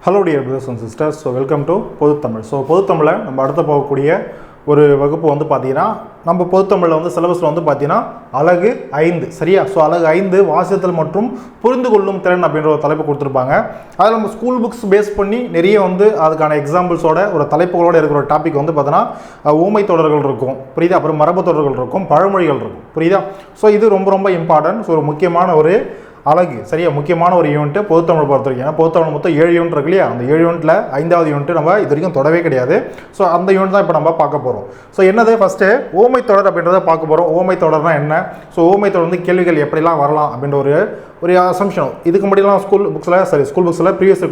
Hello dear brothers and sisters, so welcome to பொதுத்தமிழ். So பொதுத்தமிழை நம்ம அடுத்து போகக்கூடிய ஒரு வகுப்பு வந்து பார்த்தீங்கன்னா நம்ம பொதுத்தமிழில் வந்து சிலபஸில் வந்து பார்த்தீங்கன்னா அலகு 5 சரியா. ஸோ அலகு 5 வாசித்தல் மற்றும் புரிந்து கொள்ளும் திறன் அப்படின்ற ஒரு தலைப்பு கொடுத்துருப்பாங்க. அதில் நம்ம ஸ்கூல் புக்ஸ் பேஸ் பண்ணி நிறைய வந்து அதுக்கான எக்ஸாம்பிள்ஸோட ஒரு தலைப்புகளோட இருக்கிற ஒரு டாபிக் வந்து பார்த்தீங்கன்னா ஊமை தொடர்கள் இருக்கும் புரியுதா, அப்புறம் மரபு தொடர்கள் இருக்கும், பழமொழிகள் இருக்கும் புரியுதா. ஸோ இது ரொம்ப ரொம்ப இம்பார்ட்டன்ட். ஸோ ஒரு முக்கியமான ஒரு அழகு சரியா, முக்கியமான ஒரு யூனிட்டு பொதுத்தமிழ் பொறுத்த வரைக்கும். ஏன்னா பொதுத்தமிழ் மொத்தம் 7 யூனிட் இருக்கு இல்லையா, அந்த 7 யூனிட்டில் 5வது யூனிட் நம்ம இது வரைக்கும் தொடவே கிடையாது. ஸோ அந்த யூனிட் தான் இப்போ நம்ம பார்க்க போகிறோம். ஸோ என்னது ஃபஸ்ட்டு ஓமை தொடர் அப்படின்றத பார்க்க போகிறோம். ஓமை தொடர்னா என்ன, ஸோ ஓமை தொடர் வந்து கேள்விகள் எப்படிலாம் வரலாம் அப்படின்ற ஒரு அசம்ஷன். இதுக்கு முன்னாடிலாம் ஸ்கூல் புக்ஸில் ப்ரீவியஸ்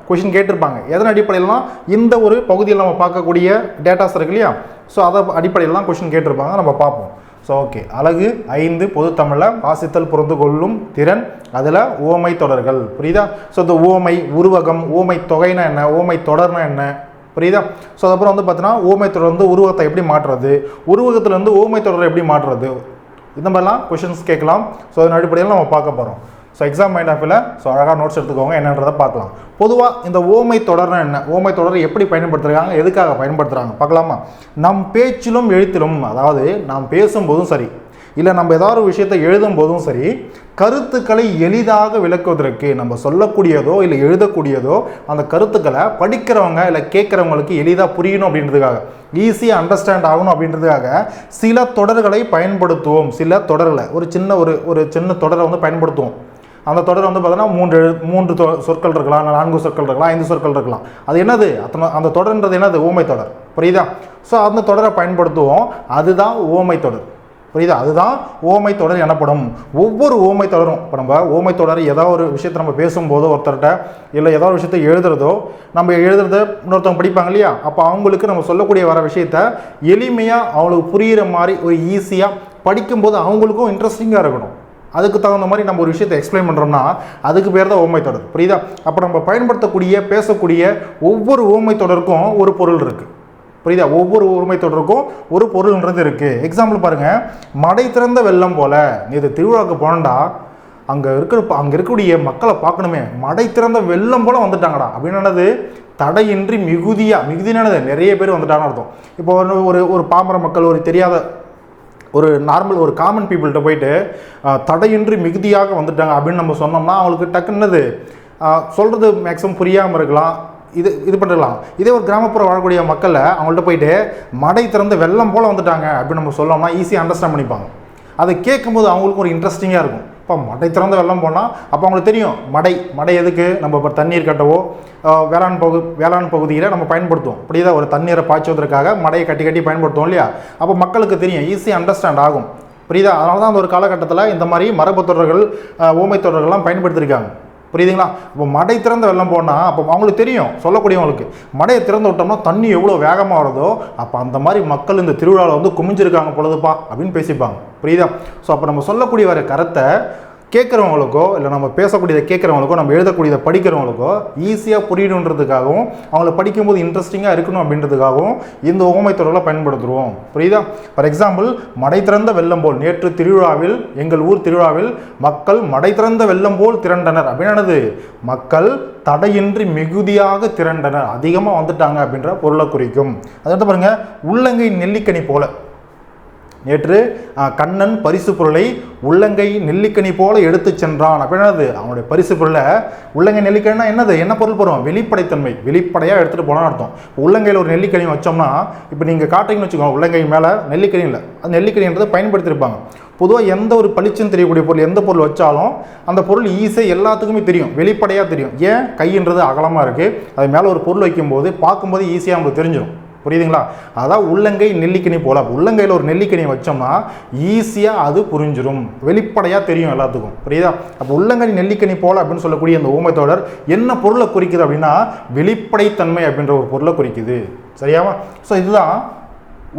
கொஷின் கேட்டிருப்பாங்க. எதன் அடிப்படையிலாம் இந்த ஒரு பகுதியில் நம்ம பார்க்கக்கூடிய டேட்டாஸ் இருக்கு இல்லையா, ஸோ அதை அடிப்படையிலாம் கொஷின் கேட்டிருப்பாங்க, நம்ம பார்ப்போம். ஸோ ஓகே, அலகு 5 பொதுத்தமிழில் வாசித்தல் புரிந்து கொள்ளும் திறன், அதில் ஓமை தொடர்கள் புரியுதா. ஸோ இந்த ஓமை உருவகம், ஓமை தொகைனா என்ன, ஓமை தொடர்னா என்ன புரியுதா. ஸோ அதுக்கப்புறம் வந்து பார்த்தீங்கன்னா ஓமை தொடர் வந்து உருவகத்தை எப்படி மாற்றுறது, உருவகத்துலேருந்து ஓமை தொடரை எப்படி மாற்றுறது, இந்த மாதிரிலாம் கொஷின்ஸ் கேட்கலாம். ஸோ அதன் அடிப்படையில் நம்ம பார்க்க போகிறோம். ஸோ எக்ஸாம் மைண்ட் ஆஃபில் ஸோ அழகாக நோட்ஸ் எடுத்துக்கோங்க, என்னன்றதை பார்க்கலாம். பொதுவாக இந்த ஓமை தொடர்னா என்ன, ஓமை தொடரை எப்படி பயன்படுத்துகிறாங்க, எதுக்காக பயன்படுத்துகிறாங்க பார்க்கலாமா. நம் பேச்சிலும் எழுத்திலும், அதாவது நாம் பேசும்போதும் சரி, இல்லை நம்ம ஏதாவது ஒரு விஷயத்தை எழுதும் போதும் சரி, கருத்துக்களை எளிதாக விளக்குவதற்கு நம்ம சொல்லக்கூடியதோ இல்லை எழுதக்கூடியதோ அந்த கருத்துக்களை படிக்கிறவங்க இல்லை கேட்குறவங்களுக்கு எளிதாக புரியணும் அப்படின்றதுக்காக, ஈஸியாக அண்டர்ஸ்டாண்ட் ஆகணும் அப்படின்றதுக்காக சில தொடர்களை பயன்படுத்துவோம். சில தொடர்களை ஒரு சின்ன தொடரை வந்து பயன்படுத்துவோம். அந்த தொடர் வந்து பார்த்தீங்கன்னா 3 சொற்கள் இருக்கலாம், 4 சொற்கள் இருக்கலாம், 5 சொற்கள் இருக்கலாம். அது என்னது, அந்த தொடர்ன்றது என்னது, ஓமை தொடர் புரியுதா. ஸோ அந்த தொடரை பயன்படுத்துவோம், அதுதான் ஓமை தொடர் புரியுதா, அதுதான் ஓமை தொடர் எனப்படும். ஒவ்வொரு ஓமை தொடரும், இப்போ நம்ம ஓமை தொடர் ஏதாவது ஒரு விஷயத்தை நம்ம பேசும்போதோ ஒருத்தர்கிட்ட இல்லை ஏதாவது ஒரு விஷயத்தை எழுதுறதோ, நம்ம எழுதுறத இன்னொருத்தவங்க படிப்பாங்க இல்லையா, அப்போ அவங்களுக்கு நம்ம சொல்லக்கூடிய வர விஷயத்த எளிமையாக அவங்களுக்கு புரிகிற மாதிரி ஒரு ஈஸியாக படிக்கும்போது அவங்களுக்கும் இன்ட்ரெஸ்டிங்காக இருக்கணும். அதுக்கு தகுந்த மாதிரி நம்ம ஒரு விஷயத்தை எக்ஸ்பிளைன் பண்ணுறோம்னா அதுக்கு பேர் தான் ஓமை தொடர் புரியுதா. அப்போ நம்ம பயன்படுத்தக்கூடிய பேசக்கூடிய ஒவ்வொரு ஓமை தொடருக்கும் ஒரு பொருள் இருக்குது புரியுதா. ஒவ்வொரு ஓமை தொடருக்கும் ஒரு பொருள்ன்றது இருக்குது. எக்ஸாம்பிள் பாருங்கள், மடை திறந்த வெள்ளம் போல. இது திருவிழாவுக்கு போனண்டா அங்கே இருக்கக்கூடிய மக்களை பார்க்கணுமே, மடை திறந்த வெள்ளம் போல் வந்துட்டாங்கடா அப்படின்னது தடையின்றி மிகுதியானது நிறைய பேர் வந்துட்டாங்கன்னு அர்த்தம். இப்போ ஒரு பாமர மக்கள், ஒரு தெரியாத ஒரு நார்மல் ஒரு காமன் பீப்புள்கிட்ட போயிட்டு தடையின்றி மிகுதியாக வந்துட்டாங்க அப்படின்னு நம்ம சொன்னோம்னா அவங்களுக்கு டக்குன்னது சொல்கிறது மேக்ஸிமம் புரியாமல் இருக்கலாம், இது பண்ணிடலாம். இதே ஒரு கிராமப்புற வாழக்கூடிய மக்களை அவங்கள்ட்ட போயிட்டு மடை திறந்து வெள்ளம் போல் வந்துட்டாங்க அப்படின்னு நம்ம சொல்லோம்னா ஈஸியாக அண்டர்ஸ்டாண்ட் பண்ணிப்பாங்க. அதை கேட்கும்போது அவங்களுக்கு ஒரு இன்ட்ரெஸ்டிங்காக இருக்கும். இப்போ மடை திறந்த வெள்ளம் போனால் அப்போ அவங்களுக்கு தெரியும் மடை எதுக்கு, நம்ம இப்போ தண்ணீர் கட்டவோ வேளாண் பகுதியில் நம்ம பயன்படுத்துவோம் புரியுதா. ஒரு தண்ணீரை பாய்ச்சுவதற்காக மடையை கட்டி பயன்படுத்துவோம் இல்லையா. அப்போ மக்களுக்கு தெரியும், ஈஸியாக அண்டர்ஸ்டாண்ட் ஆகும் புரியுதா. அதனால தான் அந்த ஒரு காலகட்டத்தில் இந்த மாதிரி மரபு தொடர்கள் ஓமை தொடர்கள்லாம் பயன்படுத்தியிருக்காங்க புரியுதுங்களா. இப்போ மடை திறந்த வெள்ளம் போனால் அப்போ அவங்களுக்கு தெரியும், சொல்லக்கூடியவங்களுக்கு மடையை திறந்து விட்டோம்னா தண்ணி எவ்வளோ வேகமாக வருதோ, அப்போ அந்த மாதிரி மக்கள் இந்த திருவிழாவில் வந்து குமிஞ்சிருக்காங்க பொழுதுப்பா அப்படின்னு பேசிப்பாங்க புரியுதா. ஸோ அப்போ நம்ம சொல்லக்கூடிய வர கருத்தை கேட்குறவங்களுக்கோ இல்லை நம்ம பேசக்கூடியதை கேட்குறவங்களுக்கோ நம்ம எழுதக்கூடியதை படிக்கிறவங்களுக்கோ ஈஸியாக புரியணுன்றதுக்காகவும் அவங்கள படிக்கும்போது இன்ட்ரெஸ்டிங்காக இருக்கணும் அப்படின்றதுக்காகவும் இந்த ஓமை தொடர்களை பயன்படுத்துவோம் புரியுதா. ஃபார் எக்ஸாம்பிள், மடை திறந்த வெள்ளம் போல், நேற்று திருவிழாவில் எங்கள் ஊர் திருவிழாவில் மக்கள் மடை திறந்த வெள்ளம் போல் திரண்டனர் அப்படின்னானது மக்கள் தடையின்றி மிகுதியாக திரண்டனர், அதிகமாக வந்துட்டாங்க அப்படின்ற பொருளை குறிக்கும். அதாவது பாருங்க, உள்ளங்கை நெல்லிக்கனி போல. நேற்று கண்ணன் பரிசு பொருளை உள்ளங்கை நெல்லிக்கனி போல எடுத்து சென்றான் அப்படின்னது அவனுடைய பரிசு பொருளை. உள்ளங்கை நெல்லிக்கனினா என்னது, என்ன பொருள் போகிறோம், வெளிப்படைத்தன்மை, வெளிப்படையாக எடுத்துகிட்டு போனான்னு அர்த்தம். உள்ளங்கையில் ஒரு நெல்லிக்கனி வச்சோம்னா இப்போ நீங்கள் காட்டுறீங்கன்னு வச்சுக்கோங்க, உள்ளங்கை மேலே நெல்லிக்கனி இல்லை, அந்த நெல்லிக்கனின்றதை பயன்படுத்தியிருப்பாங்க. பொதுவாக எந்த ஒரு பளிச்சுன்னு தெரியக்கூடிய பொருள், எந்த பொருள் வச்சாலும் அந்த பொருள் ஈஸியாக எல்லாத்துக்குமே தெரியும், வெளிப்படையாக தெரியும். ஏன், கைன்றது அகலமாக இருக்குது, அது மேலே ஒரு பொருள் வைக்கும்போது பார்க்கும்போது ஈஸியாக நமக்கு தெரிஞ்சிடும் புரியுதுங்களா. அதான் உள்ளங்கை நெல்லிக்கனி போல. உள்ளங்கையில் ஒரு நெல்லிக்கனியை வச்சோம்னா ஈஸியாக அது புரிஞ்சிடும், வெளிப்படையாக தெரியும் எல்லாத்துக்கும் புரியுதா. அப்போ உள்ளங்கை நெல்லிக்கனி போல அப்படின்னு சொல்லக்கூடிய அந்த ஊமை தொடர் என்ன பொருளை குறிக்குது அப்படின்னா வெளிப்படைத்தன்மை அப்படின்ற ஒரு பொருளை குறிக்குது சரியாவா. ஸோ இதுதான்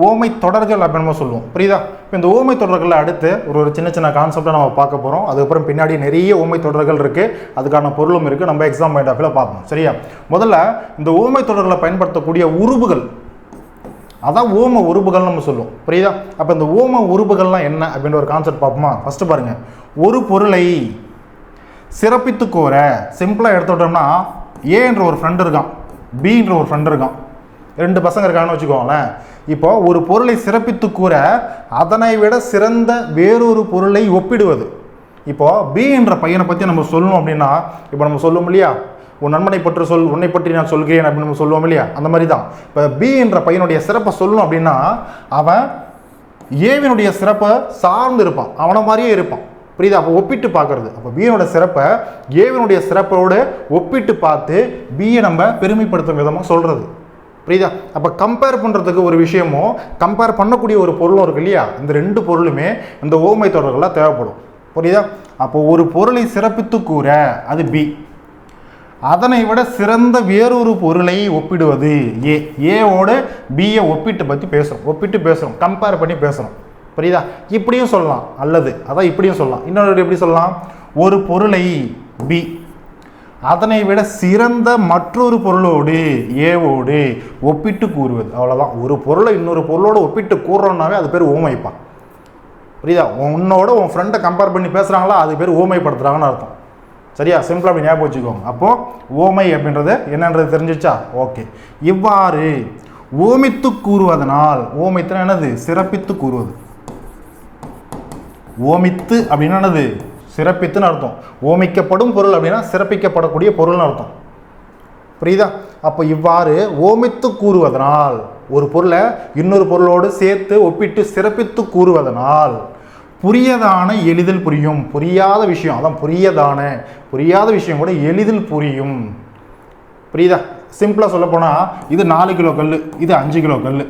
ஓமை தொடர்கள் அப்படின்னு நம்ம சொல்லுவோம் புரியுதா. இப்போ இந்த ஓமை தொடர்களில் அடுத்து ஒரு சின்ன கான்செப்டை நம்ம பார்க்க போகிறோம். அதுக்கப்புறம் பின்னாடி நிறைய ஓமை தொடர்கள் இருக்குது, அதுக்கான பொருளும் இருக்குது, நம்ம எக்ஸாம் பாயிண்ட் ஆஃப் வியூவில் பார்ப்போம் சரியா. முதல்ல இந்த ஓமை தொடர்களை பயன்படுத்தக்கூடிய உருபுகள், அதான் ஓம உருபுகள் நம்ம சொல்லுவோம் புரியுதா. அப்போ இந்த ஓம உருபுகள்லாம் என்ன அப்படின்ற ஒரு கான்செப்ட் பார்ப்போமா. ஃபஸ்ட்டு பாருங்கள், ஒரு பொருளை சிறப்பித்து கோர, சிம்பிளாக எடுத்துட்டோம்னா ஏன்ற ஒரு ஃப்ரெண்ட் இருக்கான், பின்ற ஒரு ஃப்ரெண்ட் இருக்கான், ரெண்டு பசங்க இருக்காங்கன்னு வச்சுக்கோங்களேன். இப்போ ஒரு பொருளை சிறப்பித்து கூற அதனை விட சிறந்த வேறொரு பொருளை ஒப்பிடுவது. இப்போ பி என்ற பையனை பற்றி நம்ம சொல்லணும் அப்படின்னா, இப்போ நம்ம சொல்லுவோம் இல்லையா, உன் நண்பனை பற்றி உன்னை பற்றி நான் சொல்கிறேன் அப்படின்னு நம்ம சொல்லுவோம் இல்லையா, அந்த மாதிரி தான். இப்போ பி என்ற பையனுடைய சிறப்பை சொல்லணும் அப்படின்னா அவன் ஏவினுடைய சிறப்பை சார்ந்து இருப்பான், அவனை மாதிரியே இருப்பான். புரியுதா? அப்போ ஒப்பிட்டு பார்க்கறது. அப்போ பியோட சிறப்பை ஏவினுடைய சிறப்போடு ஒப்பிட்டு பார்த்து பியை நம்ம பெருமைப்படுத்தும் விதமாக சொல்கிறது. புரியுதா? அப்போ கம்பேர் பண்ணுறதுக்கு ஒரு விஷயமும் கம்பேர் பண்ணக்கூடிய ஒரு பொருளும் இருக்கு இல்லையா, இந்த ரெண்டு பொருளுமே இந்த ஓமை தொடர்களாக தேவைப்படும். புரியுதா? அப்போ ஒரு பொருளை சிறப்பித்து கூற அது பி, அதனை விட சிறந்த வேறொரு பொருளை ஒப்பிடுவது ஏ. ஏவோட பியை ஒப்பிட்டு பற்றி பேசுகிறோம், கம்பேர் பண்ணி பேசுகிறோம். புரியுதா? இப்படியும் சொல்லலாம், அல்லது அதான் இப்படியும் சொல்லலாம். இன்னொரு எப்படி சொல்லலாம், ஒரு பொருளை பி அதனை விட சிறந்த மற்றொரு பொருளோடு ஏவோடு ஒப்பிட்டு கூறுவது. அவ்வளோதான். ஒரு பொருளை இன்னொரு பொருளோடு ஒப்பிட்டு கூறுறோன்னாவே அது பேர் ஓமைப்பான். புரியுதா? உன்னோட உன் ஃப்ரெண்டை கம்பேர் பண்ணி பேசுகிறாங்களா, அது பேர் ஓமைப்படுத்துகிறாங்கன்னு அர்த்தம். சரியா? சிம்பிளாக அப்படி ஞாபகம் வச்சுக்கோங்க. அப்போது ஓமை அப்படின்றது என்னன்றது தெரிஞ்சிச்சா? ஓகே. இவ்வாறு ஓமித்து கூறுவதனால், ஓமைத்துனா என்னது? சிறப்பித்து கூறுவது. ஓமித்து அப்படின்னா என்னது? சிறப்பித்துன்னு அர்த்தம். ஓமிக்கப்படும் பொருள் அப்படின்னா சிறப்பிக்கப்படக்கூடிய பொருள்னு அர்த்தம். புரியுதா? அப்போ இவ்வாறு ஓமித்து கூறுவதனால், ஒரு பொருளை இன்னொரு பொருளோடு சேர்த்து ஒப்பிட்டு சிறப்பித்து கூறுவதனால் புரியதான எளிதில் புரியும். புரியாத விஷயம், அதான் புரியாத விஷயம் கூட எளிதில் புரியும். புரியுதா? சிம்பிளாக சொல்ல போனால் இது 4 கிலோ கல், இது 5 கிலோ கல்.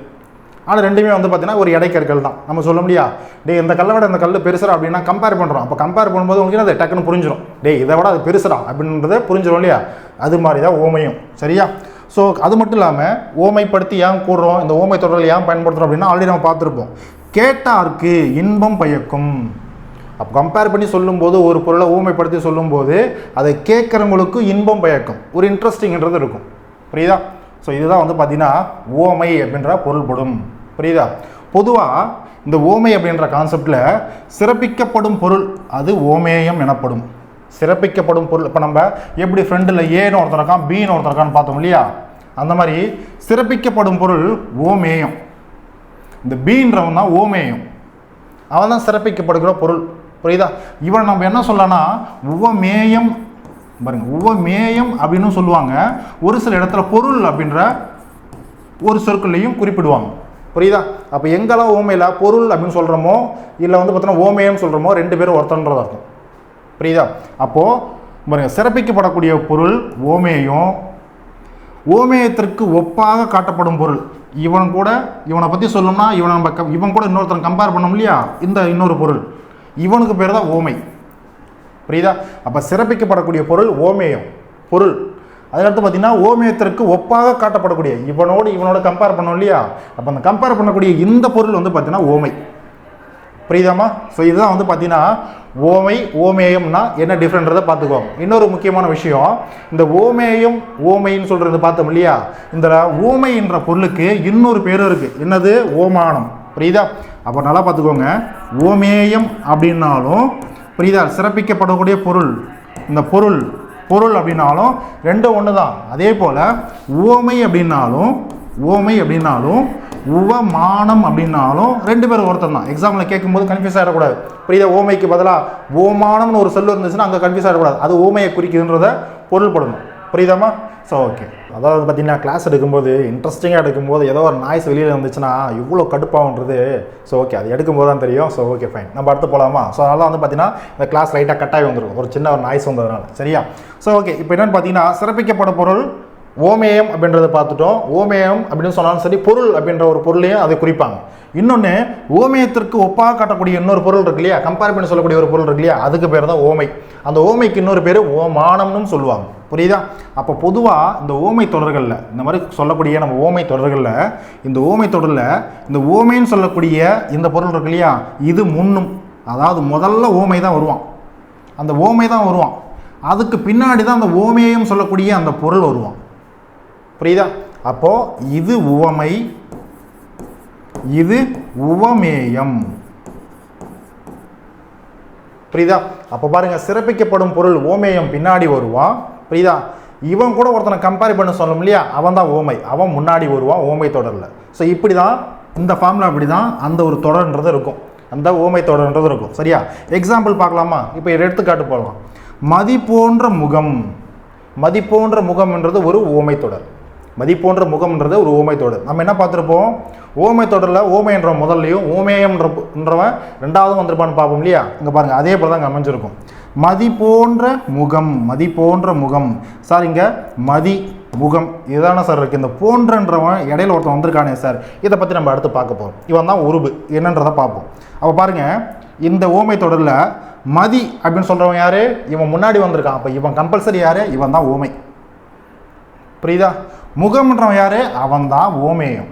ஆனால் ரெண்டுமே வந்து பார்த்தீங்கன்னா ஒரு இடைக்கற்கள் தான். நம்ம சொல்ல முடியா, டே இந்த கல்லை விட இந்த கல் பெருசுடா அப்படின்னா கம்பேர் பண்ணுறோம். அப்போ கம்பேர் பண்ணும்போது உங்களுக்கு அது டக்குன்னு புரிஞ்சிடும், டே இதை விட அது பெருசுடா அப்படின்றத புரிஞ்சிடும் இல்லையா? அது மாதிரி தான் ஓமையும். சரியா? ஸோ அது மட்டும் இல்லாமல் ஓமைப்படுத்தி ஏன் கூடுறோம், இந்த ஓமை தொடர்கள் ஏன் பயன்படுத்துகிறோம் அப்படின்னா ஆல்ரெடி நம்ம பார்த்துருப்போம். கேட்டார்க்கு இன்பம் பயக்கும். அப்போ கம்பேர் பண்ணி சொல்லும்போது, ஒரு பொருளை ஊமைப்படுத்தி சொல்லும்போது அதை கேட்குறவங்களுக்கு இன்பம் பயக்கும், ஒரு இன்ட்ரெஸ்டிங்கிறது இருக்கும். புரியுதா? ஸோ இதுதான் வந்து பார்த்தீங்கன்னா ஓமை அப்படின்ற பொருள்படும். புரியுதா? பொதுவாக இந்த ஓமை அப்படின்ற கான்செப்டில் சிறப்பிக்கப்படும் பொருள் அது ஓமேயம் எனப்படும். சிறப்பிக்கப்படும் பொருள், இப்போ நம்ம எப்படி ஃப்ரெண்டில் ஏன்னு ஒருத்தர் இருக்கான், பின்னு ஒருத்தர் இருக்கான்னு பார்த்தோம் இல்லையா, அந்த மாதிரி சிறப்பிக்கப்படும் பொருள் ஓமேயம். இந்த பீன்றவன் தான் ஓமேயம், அவன் தான் சிறப்பிக்கப்படுகிற பொருள். புரியுதா? இவன் நம்ம என்ன சொல்லலாம்னா உவமேயம். பாருங்க, உவமேயம் அப்படின்னு சொல்லுவாங்க. ஒரு சில இடத்துல பொருள் அப்படின்ற ஒரு சொற்களையும் குறிப்பிடுவாங்க. புரியுதா? அப்போ எங்கெல்லாம் ஓமையில் பொருள் அப்படின்னு சொல்கிறோமோ இல்லை வந்து பார்த்தோன்னா ஓமேயம் சொல்கிறோமோ ரெண்டு பேரும் ஒருத்தன்றதா இருக்கும். புரியுதா? அப்போது பாருங்க, சிறப்பிக்கப்படக்கூடிய பொருள் ஓமேயம். ஓமேயத்திற்கு ஒப்பாக காட்டப்படும் பொருள், இவனை பற்றி சொல்லணும்னா இவன் கூட இன்னொருத்தன் கம்பேர் பண்ணோம் இல்லையா, இந்த இன்னொரு பொருள், இவனுக்கு பேர் தான் ஓமை. புரியுதா? அப்போ சிறப்பிக்கப்படக்கூடிய பொருள் ஓமேயம் பொருள். அதுக்கடுத்து பார்த்தீங்கன்னா ஓமேயத்திற்கு ஒப்பாக காட்டப்படக்கூடிய, இவனோட கம்பேர் பண்ணோம் இல்லையா, அப்போ அந்த கம்பேர் பண்ணக்கூடிய இந்த பொருள் வந்து பார்த்தீங்கன்னா ஓமை. புரியுதாமா? ஸோ இதுதான் வந்து பார்த்தீங்கன்னா ஓமை ஓமேயம்னா என்ன டிஃப்ரெண்ட்றதை பார்த்துக்குவோம். இன்னொரு முக்கியமான விஷயம், இந்த ஓமேயம் ஓமைன்னு சொல்கிறது பார்த்தோம் இல்லையா, இந்த ஓமை என்ற பொருளுக்கு இன்னொரு பேரும் இருக்குது. என்னது? ஓமானம். புரியுதா? அப்போ நல்லா பார்த்துக்கோங்க. ஓமேயம் அப்படின்னாலும் புரியுதா, சிறப்பிக்கப்படக்கூடிய பொருள், இந்த பொருள் அப்படின்னாலும் ரெண்டும் ஒன்று தான். அதே போல் ஓமை அப்படின்னாலும் உவமானம் அப்படின்னாலும் ரெண்டு பேரும் ஒருத்தர் தான். எக்ஸாம்பிள் கேட்கும்போது கன்ஃபியூஸ் ஆகிடக்கூடாது. புரியுதா? ஓமைக்கு பதிலாக ஓமானம்னு ஒரு சொல்லு இருந்துச்சுன்னா அங்கே கன்ஃபியூஸ் ஆகிடக்கூடாது, அது ஓமையை குறிக்குதுன்றத பொருள்படணும். புரியுதாமா? So okay. அதாவது பார்த்தீங்கன்னா கிளாஸ் எடுக்கும்போது இன்ட்ரெஸ்டிங்காக எடுக்கும்போது ஏதோ ஒரு நாய்ஸ் வெளியில் இருந்துச்சுன்னா இவ்வளோ கடுப்பாகுன்றது. ஸோ ஓகே, அது எடுக்கும்போது தான் தெரியும். ஸோ ஓகே ஃபைன், நம்ம அடுத்து போகலாமா? ஸோ அதனால் வந்து பார்த்தீங்கன்னா இந்த கிளாஸ் லைட்டாக கட்டாகி வந்துடும், ஒரு சின்ன ஒரு நாய்ஸ் வந்ததுனால. சரியா? ஸோ ஓகே, இப்போ என்னென்னு பார்த்தீங்கன்னா சிறப்பிக்கப்படும் பொருள் ஓமேயம் அப்படின்றத பார்த்துட்டோம். ஓமேயம் அப்படின்னு சொன்னாலும் சரி, பொருள் அப்படின்ற ஒரு பொருளையும் அதை குறிப்பாங்க. இன்னொன்று ஓமேயத்திற்கு ஒப்பாக காட்டக்கூடிய இன்னொரு பொருள் இருக்கு இல்லையா, கம்பேர் பண்ணி சொல்லக்கூடிய ஒரு பொருள் இருக்கு இல்லையா, அதுக்கு பேர் தான் ஓமை. அந்த ஓமைக்கு இன்னொரு பேர் ஓமானம்னு சொல்லுவாங்க. புரியுதா? அப்போ பொதுவாக இந்த ஓமை தொடர்களில் இந்த மாதிரி சொல்லக்கூடிய நம்ம ஓமை தொடர்களில் இந்த ஓமை தொடரில் இந்த ஓமைன்னு சொல்லக்கூடிய இந்த பொருள் இருக்கு இல்லையா, இது முன்னும், அதாவது முதல்ல ஓமை தான் வருவான், அந்த ஓமை தான் வருவான். அதுக்கு பின்னாடி தான் அந்த ஓமேயம் சொல்லக்கூடிய அந்த பொருள் வருவான். புரியுதா? அப்போ இது உவமை, இது உவமேயம். புரியுதா? அப்போ பாருங்க, சிறப்பிக்கப்படும் பொருள் ஓமேயம் பின்னாடி வருவான். புரியுதா? இவன் கூட ஒருத்தனை கம்பேர் பண்ண சொல்லணும் இல்லையா, அவன் தான் ஓமை, அவன் முன்னாடி வருவான் ஓமை தொடரில். ஸோ இப்படி தான் இந்த ஃபார்முலா அப்படி தான் அந்த ஒரு தொடர்ன்றது இருக்கும், அந்த ஓமை தொடர்ன்றது இருக்கும். சரியா? எக்ஸாம்பிள் பார்க்கலாமா? இப்போ எடுத்துக்காட்டு போடலாம். மதி போன்ற முகம். மதி போன்ற முகம்ன்றது ஒரு ஓமை தொடர். மதி போன்ற முகம்ன்றது ஒரு ஓமை தொடர். நம்ம என்ன பார்த்துருப்போம், ஓமை தொடரில் ஓமைன்ற முதல்லையும் ஓமேயம்ன்றவன் ரெண்டாவதும் வந்திருப்பான்னு பார்ப்போம் இல்லையா. இங்கே பாருங்கள், அதே போல் தான் இங்கே அமைஞ்சிருக்கும். மதி போன்ற முகம், மதி போன்ற முகம். சார் இங்கே மதி முகம் இதுதானே சார் இருக்குது. இந்த போன்றன்றவன் இடையில ஒருத்தன் வந்திருக்கானே சார், இதை பற்றி நம்ம அடுத்து பார்க்க போகிறோம். இவன் தான் உருபு என்னன்றதை பார்ப்போம். அப்போ பாருங்கள், இந்த ஓமை தொடரில் மதி அப்படின்னு சொல்கிறவன் யார், இவன் முன்னாடி வந்திருக்கான். அப்போ இவன் கம்பல்சரி யார், இவன் தான் ஓமை. புரியுதா? முகம்ன்றவன் யார், அவன் தான் ஓமேயம்.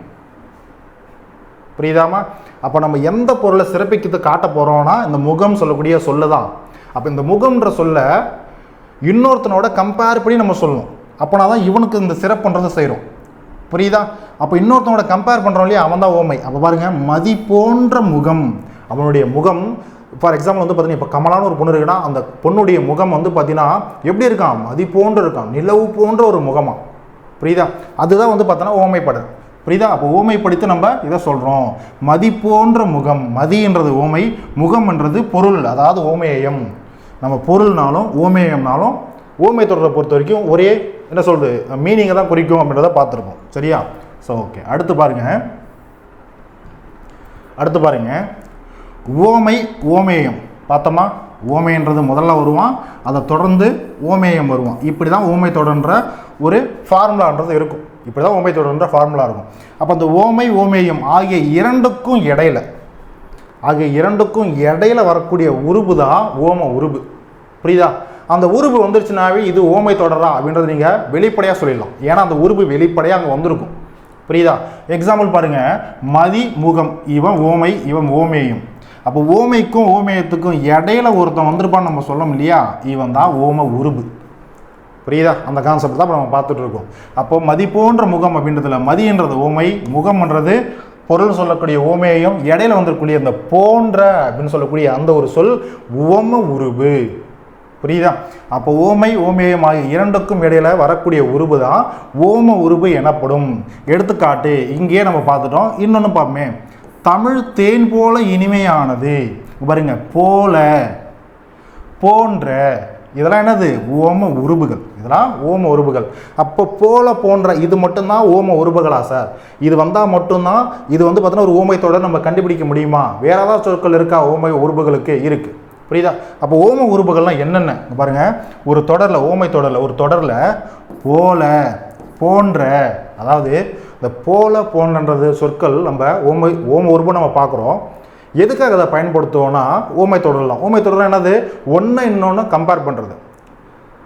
புரியுதாமா? அப்போ நம்ம எந்த பொருளை சிறப்பிக்கிட்டு காட்ட போகிறோம்னா இந்த முகம் சொல்லக்கூடிய சொல்ல தான். அப்போ இந்த முகம்ன்ற சொல்ல இன்னொருத்தனோட கம்பேர் பண்ணி நம்ம சொல்லணும். அப்போனா தான் இவனுக்கு இந்த சிறப்புன்றதை செய்கிறோம். புரியுதா? அப்போ இன்னொருத்தனோட கம்பேர் பண்ணுறோம் இல்லையா, அவன் தான் ஓமை. அப்போ பாருங்கள், மதி போன்ற முகம், அவனுடைய முகம். ஃபார் எக்ஸாம்பிள் வந்து பார்த்தீங்கன்னா, இப்போ கமலான ஒரு பொண்ணு இருக்குன்னா அந்த பொண்ணுடைய முகம் வந்து பார்த்தீங்கன்னா எப்படி இருக்கான், மதி போன்று இருக்கான், நிலவு போன்ற ஒரு முகமாக. புரியுதா? அதுதான் வந்து பார்த்தோன்னா ஓமைப்படல். புரியுதா? அப்போ ஓமைப்படுத்தி நம்ம இதை சொல்கிறோம், மதி போன்ற முகம். மதின்றது ஓமை, முகம்ன்றது பொருள், அதாவது ஓமேயம். நம்ம பொருள்னாலும் ஓமேயம்னாலும் ஓமை தொடரை பொறுத்த வரைக்கும் ஒரே என்ன சொல்கிறது மீனிங்கை தான் குறிக்கும் அப்படின்றத பார்த்துருக்கோம். சரியா? ஸோ ஓகே, அடுத்து பாருங்க ஓமை ஓமேயம் பார்த்தோமா. ஓமைன்றது முதல்ல வருவான், அதை தொடர்ந்து ஓமேயம் வருவான். இப்படி தான் ஓமை தொடர்ன்ற ஒரு ஃபார்முலான்றது இருக்கும். இப்படி தான் ஓமை தொடர்ன்ற ஃபார்முலா இருக்கும். அப்போ அந்த ஓமை ஓமேயம் ஆகிய இரண்டுக்கும் இடையில வரக்கூடிய உருபு தான் ஓம உருபு. புரியுதா? அந்த உருபு வந்துருச்சுனாவே இது ஓமை தொடரா அப்படின்றது நீங்கள் வெளிப்படையாக சொல்லிடலாம். ஏன்னா அந்த உருபு வெளிப்படையாக அங்கே வந்திருக்கும். புரியுதா? எக்ஸாம்பிள் பாருங்கள், மதி முகம், இவன் ஓமை, இவன் ஓமேயம். அப்போ ஓமைக்கும் ஓமேயத்துக்கும் இடையில ஒருத்தன் வந்திருப்பான்னு நம்ம சொல்லணும் இல்லையா, இவன் தான் ஓம உருபு. புரியுதா? அந்த கான்செப்ட் தான் இப்போ நம்ம பார்த்துட்டு இருக்கோம். அப்போ மதி போன்ற முகம் அப்படின்றதுல மதின்றது ஓமை, முகம்ன்றது பொருள் சொல்லக்கூடிய ஓமேயம், இடையில வந்திருக்கக்கூடிய அந்த போன்ற அப்படின்னு சொல்லக்கூடிய அந்த ஒரு சொல் ஓம உருபு. புரியுதா? அப்போ ஓமை ஓமேயம் ஆகிய இரண்டுக்கும் இடையில வரக்கூடிய உருபு தான் ஓம உருபு எனப்படும். எடுத்துக்காட்டு இங்கேயே நம்ம பார்த்துட்டோம். இன்னொன்று பார்ப்போமே, தமிழ் தேன் போல இனிமையானது. பாருங்க, போல, போன்ற, இதெல்லாம் என்னது ஓம உருபுகள். இதெல்லாம் ஓம உருபுகள். அப்போ போல போன்ற இது மட்டும்தான் ஓம உருபுகளா சார்? இது வந்தால் மட்டும்தான் இது வந்து பார்த்தீங்கன்னா ஒரு ஓமை தொடர் நம்ம கண்டுபிடிக்க முடியுமா? வேற ஏதாவது சொற்கள் இருக்கா ஓமை உருபுகளுக்கு? இருக்கு. புரியுதா? அப்போ ஓம உருபுகள்லாம் என்னென்ன பாருங்க. ஒரு தொடரில் ஓமை தொடரில் ஒரு தொடரில் போல போன்ற, அதாவது இந்த போல போன்றன்றது சொற்கள் நம்ம ஓம உருபு நம்ம பார்க்குறோம். எதுக்காக அதை பயன்படுத்துவோம்னா ஓமை தொடரலாம். ஓமை தொடர் என்னது, ஒன்று இன்னொன்று கம்பேர் பண்ணுறது.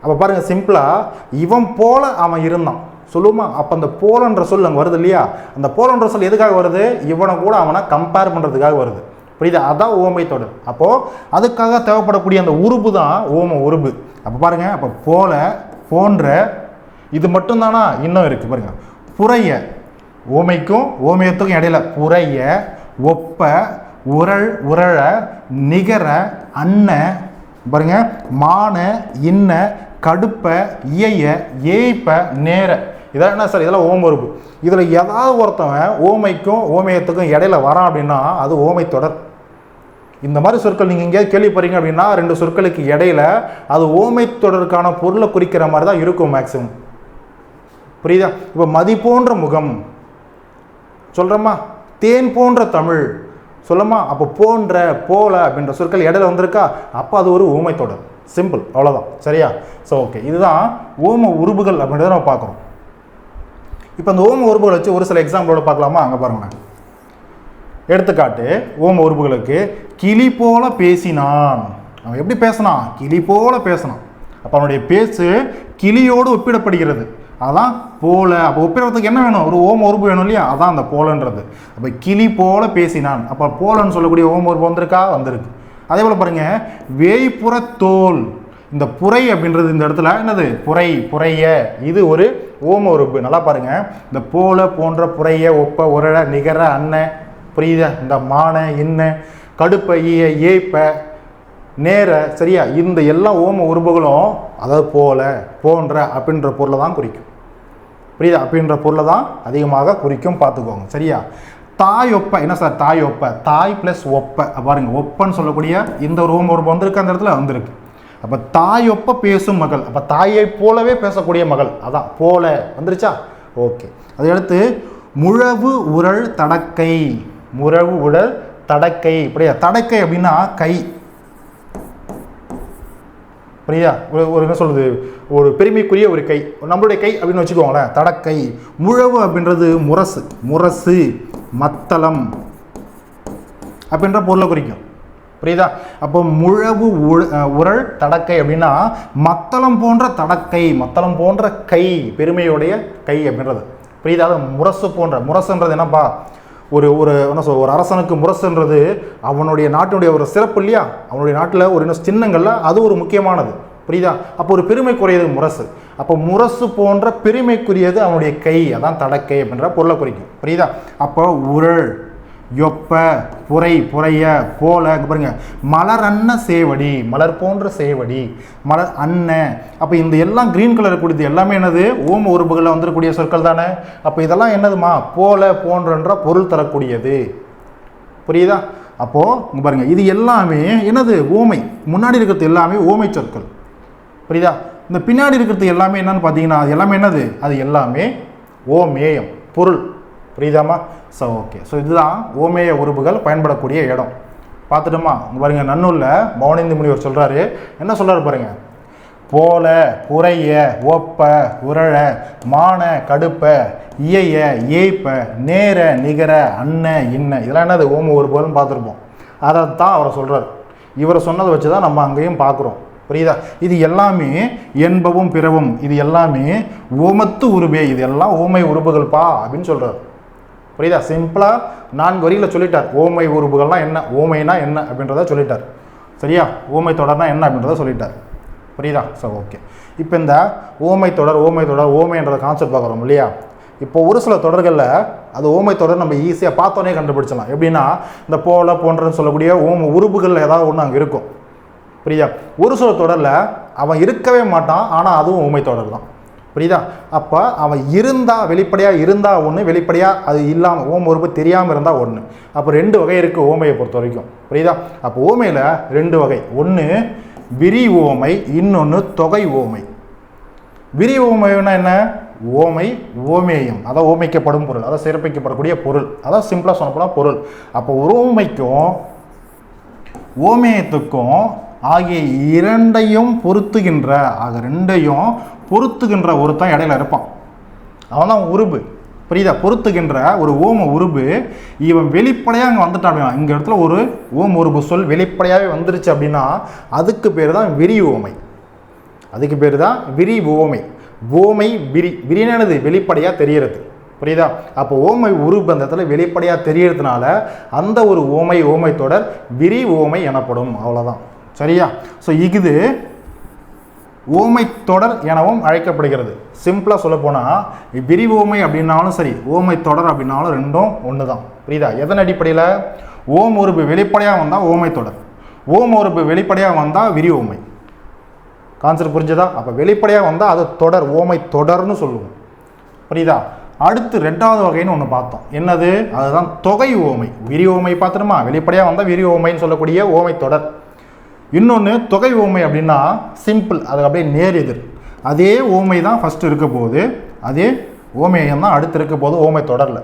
அப்போ பாருங்கள், சிம்பிளாக இவன் போல அவன் இருந்தான் சொல்லுமா. அப்போ அந்த போலன்ற சொல் அங்கே வருது இல்லையா, அந்த போலன்ற சொல் எதுக்காக வருது, இவனை கூட அவனை கம்பேர் பண்ணுறதுக்காக வருது. புரியுதா? அதான் ஓமை தொடர். அப்போது அதுக்காக தேவைப்படக்கூடிய அந்த உருபு தான் ஓம உருபு. அப்போ பாருங்கள், அப்போ போல போன்ற இது மட்டும்தானா, இன்னும் இருக்குது பாருங்கள். புறைய, ஓமைக்கும் ஓமயத்துக்கும் இடையில புறைய, ஒப்ப, உரழ, நிகர, அன்ன, பாருங்க, மான, இன்ன, கடுப்ப, இயைய, ஏய்ப்ப, நேர. இதெல்லாம் என்ன சார், இதெல்லாம் ஓம உருபு. இதில் ஏதாவது ஒருத்தவன் ஓமைக்கும் ஓமயத்துக்கும் இடையில வரான் அப்படின்னா அது ஓமை தொடர். இந்த மாதிரி சொற்கள் நீங்கள் எங்கேயாவது கேள்விப்படுறீங்க அப்படின்னா ரெண்டு சொற்களுக்கு இடையில அது ஓமை தொடருக்கான பொருளை குறிக்கிற மாதிரி தான் இருக்கும் மேக்சிமம். புரியுதா? இப்போ மதி போன்ற முகம் சொல்கிறோமா, தேன் போன்ற தமிழ் சொல்லமா. அப்போ போன்ற, போல அப்படின்ற சொற்கள் இடையில வந்திருக்கா, அப்போ அது ஒரு ஊமை தொடர். சிம்பிள், அவ்வளோதான். சரியா? ஸோ ஓகே, இதுதான் ஓம உருபுகள் அப்படின்றத நம்ம பார்க்குறோம். இப்போ அந்த ஓம உருபுகளை வச்சு ஒரு சில எக்ஸாம்பிளோட பார்க்கலாமா? அங்கே பாருங்க. எடுத்துக்காட்டு, ஓம உருபுகளுக்கு கிளி போல பேசினான். அவன் எப்படி பேசினான், கிளி போல பேசினான். அப்போ அவனுடைய பேச்சு கிளியோடு ஒப்பிடப்படுகிறது. அதான் போல. அப்போ ஒப்பிடுறதுக்கு என்ன வேணும், ஒரு ஓம உருபு வேணும் இல்லையா, அதான் அந்த போலன்றது. அப்போ கிளி போல பேசினான். அப்போ போலன்னு சொல்லக்கூடிய ஓம உருபு வந்திருக்கா, வந்திருக்கு. அதே போல் பாருங்க, வேய்ப்புற தோல். இந்த புரை அப்படின்றது இந்த இடத்துல என்னது, புரைய, இது ஒரு ஓம உருபு. நல்லா பாருங்க, இந்த போல போன்ற, புரைய, ஒப்ப, உரழ, நிகர, அன்ன, புரியுத, இந்த மான, இன்ன, கடுப்ப, ஈய, ஏய்ப்ப, நேர, சரியா? இந்த எல்லா ஓம உருபுகளும் அதாவது போல, போன்ற அப்படின்ற பொருளை தான் குறிக்கும். புரியுதா? அப்படின்ற பொருளை தான் அதிகமாக குறிக்கும், பார்த்துக்கோங்க. சரியா? தாய் ஒப்ப என்ன சார்? தாய் ஒப்ப, தாய் ப்ளஸ் ஒப்ப பாருங்க, ஒப்பன்னு சொல்லக்கூடிய இந்த ஒரு ஓம உருபு வந்திருக்கு, அந்த இடத்துல வந்திருக்கு. அப்போ தாய் ஒப்ப பேசும் மகள், அப்போ தாயை போலவே பேசக்கூடிய மகள், அதான் போல வந்துருச்சா? ஓகே. அதையடுத்து முழவு உரள் தடக்கை, முழவு உரள் தடக்கை, இப்படியா? தடக்கை அப்படின்னா கை, புரியுதா? ஒரு என்ன சொல்றது, ஒரு பெருமைக்குரிய ஒரு கை, நம்மளுடைய கை அப்படின்னு வச்சுக்கோங்களேன், தடக்கை. முழவு அப்படின்றது முரசு, முரசு, மத்தளம் அப்படின்ற பொருளை குறிக்கும், புரியுதா? அப்போ முழவு உரள் தடக்கை அப்படின்னா மத்தளம் போன்ற தடக்கை, மத்தளம் போன்ற கை, பெருமையுடைய கை அப்படின்றது, புரியுதா? அது முரசு போன்ற, முரசுன்றது என்னப்பா, ஒரு ஒரு என்ன சொல், ஒரு அரசனுக்கு முரசுன்றது அவனுடைய நாட்டினுடைய ஒரு சிறப்பு இல்லையா? அவனுடைய நாட்டில் ஒரு சின்னங்கள்ல அது ஒரு முக்கியமானது, புரியுதா? அப்போ ஒரு பெருமைக்குரியது முரசு. அப்போ முரசு போன்ற பெருமைக்குரியது அவனுடைய கை, அதான் தடக்கை அப்படின்ற பொருளை குறிக்கும், புரியுதா? அப்போ உரள், யொப்ப, புரை, புரைய, போல, பாருங்க, மலர் அன்ன சேவடி, மலர் போன்ற சேவடி, மலர் அன்ன. அப்போ இந்த எல்லாம் கிரீன் கலர் கூடியது எல்லாமே என்னது? ஓம உருபுகளில் வந்துடக்கூடிய சொற்கள் தானே. அப்போ இதெல்லாம் என்னதுமா? போல, போன்ற பொருள் தரக்கூடியது, புரியுதா? அப்போ இங்க பாருங்க, இது எல்லாமே என்னது? ஓமை. முன்னாடி இருக்கிறது எல்லாமே ஓமை சொற்கள், புரியுதா? இந்த பின்னாடி இருக்கிறது எல்லாமே என்னன்னு பார்த்தீங்கன்னா அது எல்லாமே என்னது? அது எல்லாமே ஓமேயம், பொருள், புரியுதாமா? So okay. ஸோ இதுதான் ஓமேய உருபுகள் பயன்படக்கூடிய இடம். பார்த்துட்டோமா? இங்கே பாருங்க, நன்னூலில் மௌனேந்தி முனிவர் சொல்கிறாரு, என்ன சொல்கிறாரு பாருங்க, போல, புரைய, ஒப்ப, உரழ, மான, கடுப்ப, இயைய, ஏய்ப்ப, நேர, நிகர, அன்ன, இன்ன, இதெல்லாம் என்னது? ஓம உருபுகள்னு பார்த்துருப்போம். அதை தான் அவர் சொல்கிறார். இவரை சொன்னதை வச்சு தான் நம்ம அங்கேயும் பார்க்குறோம், புரியுதா? இது எல்லாமே என்பவும் பிறவும், இது எல்லாமே ஓமத்து உருபே, இது எல்லாம் ஓமை உருபுகள்பா அப்படின்னு சொல்கிறார், புரியுதா? சிம்பிளாக 4 வரியில் சொல்லிட்டார். ஓமை உருபுகள்லாம் என்ன, ஓமைனா என்ன அப்படின்றத சொல்லிட்டார், சரியா? ஓமை தொடர்னா என்ன அப்படின்றத சொல்லிட்டார், புரியுதா? So okay. இப்போ இந்த ஓமை தொடர், ஓமை தொடர், ஓமைன்ற கான்செப்ட் பார்க்குறோம் இல்லையா? இப்போ ஒரு சில தொடர்களில் அது ஓமை தொடர் நம்ம ஈஸியாக பார்த்தோன்னே கண்டுபிடிச்சலாம். எப்படின்னா இந்த போல, போன்றன்னு சொல்லக்கூடிய ஓம உருபுகளில் ஏதாவது ஒன்று அங்கே இருக்கும், புரியுதா? ஒரு சில தொடரில் அவன் இருக்கவே மாட்டான், ஆனால் அதுவும் ஓமை தொடர் தான், புரியுதா? அப்போ அவன் இருந்தால், வெளிப்படையாக இருந்தால் ஒன்று, வெளிப்படையாக அது இல்லாமல் ஓம உருபு தெரியாமல் இருந்தால் ஒன்று. அப்போ 2 வகை இருக்குது ஓமையை பொறுத்த வரைக்கும், புரியுதா? அப்போ ஓமையில் 2 வகை, ஒன்று விரி ஓமை, இன்னொன்று தொகை ஓமை. விரி ஓமைன்னா என்ன? ஓமை, ஓமேயம், அதான் ஓமைக்கப்படும் பொருள், அதான் சிறப்பிக்கப்படக்கூடிய பொருள், அதான் சிம்பிளாக சொல்லப்போனால் பொருள். அப்போ ஒரு ஓமைக்கும் ஓமேயத்துக்கும் ஆகிய 2ஐயும் பொருத்துகின்ற, ஆக 2ஐயும் பொருத்துகின்ற ஒருத்தன் இடையில இருப்பான், அவன் தான் உருபு, புரியுதா? பொருத்துகின்ற ஒரு ஓம உருபு, இவன் வெளிப்படையாக அங்கே வந்துட்டான் அப்படின்னா, இங்கே இடத்துல ஒரு ஓம உருபு சொல் வெளிப்படையாகவே வந்துருச்சு அப்படின்னா அதுக்கு பேர் தான் விரி ஓமை, அதுக்கு பேர் தான் விரி ஓமை. ஓமை விரி, விரினானது வெளிப்படையாக தெரியறது, புரியுதா? அப்போ ஓமை உருபு அந்த இடத்துல வெளிப்படையாக தெரியறதுனால அந்த ஒரு ஓமை, ஓமை தொடர் விரி ஓமை எனப்படும், அவ்வளோதான், சரியா? ஸோ இது ஓமை தொடர் எனவும் அழைக்கப்படுகிறது. சிம்பிளாக சொல்ல போனால் விரி ஓமை அப்படின்னாலும் சரி, ஓமை தொடர் அப்படின்னாலும் ரெண்டும் ஒன்று தான், புரியுதா? எதன் அடிப்படையில்? ஓம் உருபு வெளிப்படையாக வந்தால் ஓமை தொடர், ஓம் உருபு வெளிப்படையாக வந்தால் விரி ஓமை. கான்செப்ட் புரிஞ்சுதா? அப்போ வெளிப்படையாக வந்தால் அது தொடர், ஓமை தொடர்னு சொல்லுவோம், புரியுதா? அடுத்து 2வது வகைன்னு ஒன்று பார்த்தோம், என்னது? அதுதான் தொகை ஓமை. விரி ஓமை பார்த்துட்டுமா, வெளிப்படையாக வந்தால் விரி ஓமைன்னு சொல்லக்கூடிய ஓமை தொடர். இன்னொன்று தொகை ஓமை அப்படின்னா சிம்பிள், அது அப்படியே நேர் எதிர், அதே ஓமை தான் ஃபஸ்ட்டு இருக்க போகுது, அதே ஓமையம் தான் அடுத்து இருக்க போது ஓமை தொடரில்.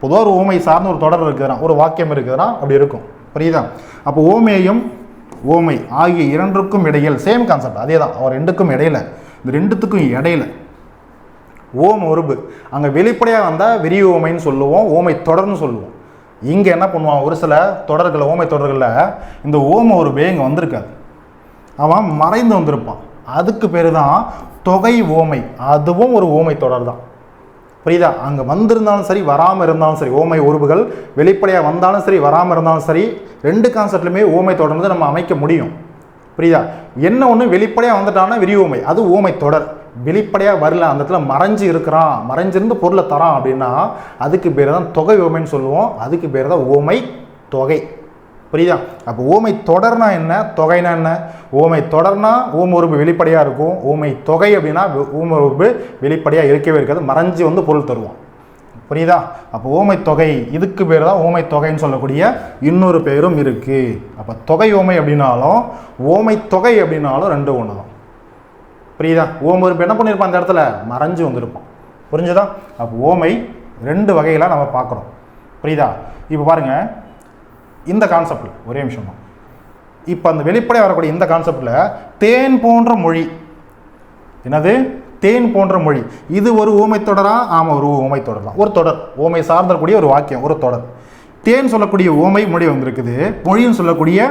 பொதுவாக ஒரு ஓமை சார்ந்த ஒரு தொடர் இருக்குதுன்னா, ஒரு வாக்கியம் இருக்குதுன்னா அப்படி இருக்கும், புரியுதா? அப்போ ஓமேயம், ஓமை ஆகிய 2க்கும் இடையில் சேம் கான்செப்ட், அதே தான், அவர் 2க்கும் இடையில, இந்த 2த்துக்கும் இடையில ஓம் உருபு அங்கே வெளிப்படையாக வந்தால் விரி ஓமைன்னு சொல்லுவோம், ஓமை தொடர்னு சொல்லுவோம். இங்கே என்ன பண்ணுவான், ஒரு சில தொடர்களில், ஓமை தொடர்களில் இந்த ஓம உருபே இங்கே வந்திருக்காது, அவன் மறைந்து வந்திருப்பான், அதுக்கு பேர் தான் தொகை ஓமை, அதுவும் ஒரு ஓமை தொடர் தான், புரியுதா? அங்கே வந்திருந்தாலும் சரி, வராமல் இருந்தாலும் சரி, ஓமை உருபுகள் வெளிப்படையாக வந்தாலும் சரி, வராமல் இருந்தாலும் சரி, 2 கான்செப்ட்லையுமே ஓமை தொடர்ந்து நம்ம அமைக்க முடியும், புரியுதா? என்ன ஒன்று வெளிப்படையாக வந்துட்டான்னா விரி ஓமை, அது ஓமை தொடர். வெளிப்படையாக வரல, அந்த இடத்துல மறைஞ்சு இருக்கிறான், மறைஞ்சிருந்து பொருளை தரான் அப்படின்னா அதுக்கு பேர் தான் தொகை ஓமைன்னு சொல்லுவோம், அதுக்கு பேர் தான் ஓமை தொகை, புரியுதா? அப்போ ஓமை தொடர்னா என்ன, தொகைனா என்ன? ஓமை தொடர்னா ஓம உறுப்பு வெளிப்படையாக இருக்கும். ஓமை தொகை அப்படின்னா ஓம உறுப்பு வெளிப்படையாக இருக்கவே இருக்காது, மறைஞ்சு வந்து பொருள் தருவோம். புரியுதா? அப்போ ஓமை தொகை, இதுக்கு பேர் தான் ஓமை தொகைன்னு சொல்லக்கூடிய இன்னொரு பேரும் இருக்கு. அப்போ தொகை ஓமை அப்படின்னாலும் ஓமை தொகை அப்படின்னாலும் ரெண்டு ஒன்று தான். புரியுதா? ஓம உறுப்பு என்ன பண்ணியிருப்பான், அந்த இடத்துல மறைஞ்சு வந்திருப்பான். புரிஞ்சுதா? அப்போ ஓமை ரெண்டு வகையில் நம்ம பார்க்குறோம். புரியுதா? இப்போ பாருங்க, இந்த கான்செப்டில் ஒரே நிமிஷம் தான். இப்போ அந்த வெளிப்படையாக வரக்கூடிய இந்த கான்செப்டில் தேன் போன்ற மொழி, என்னது தேன் போன்ற மொழி, இது ஒரு ஊமை தொடரா? ஆமாம், ஒரு ஊமை தொடர் தான். ஒரு தொடர், ஊமை சார்ந்தக்கூடிய ஒரு வாக்கியம், ஒரு தொடர். தேன் சொல்லக்கூடிய ஊமை மொழி வந்திருக்குது, மொழின்னு சொல்லக்கூடிய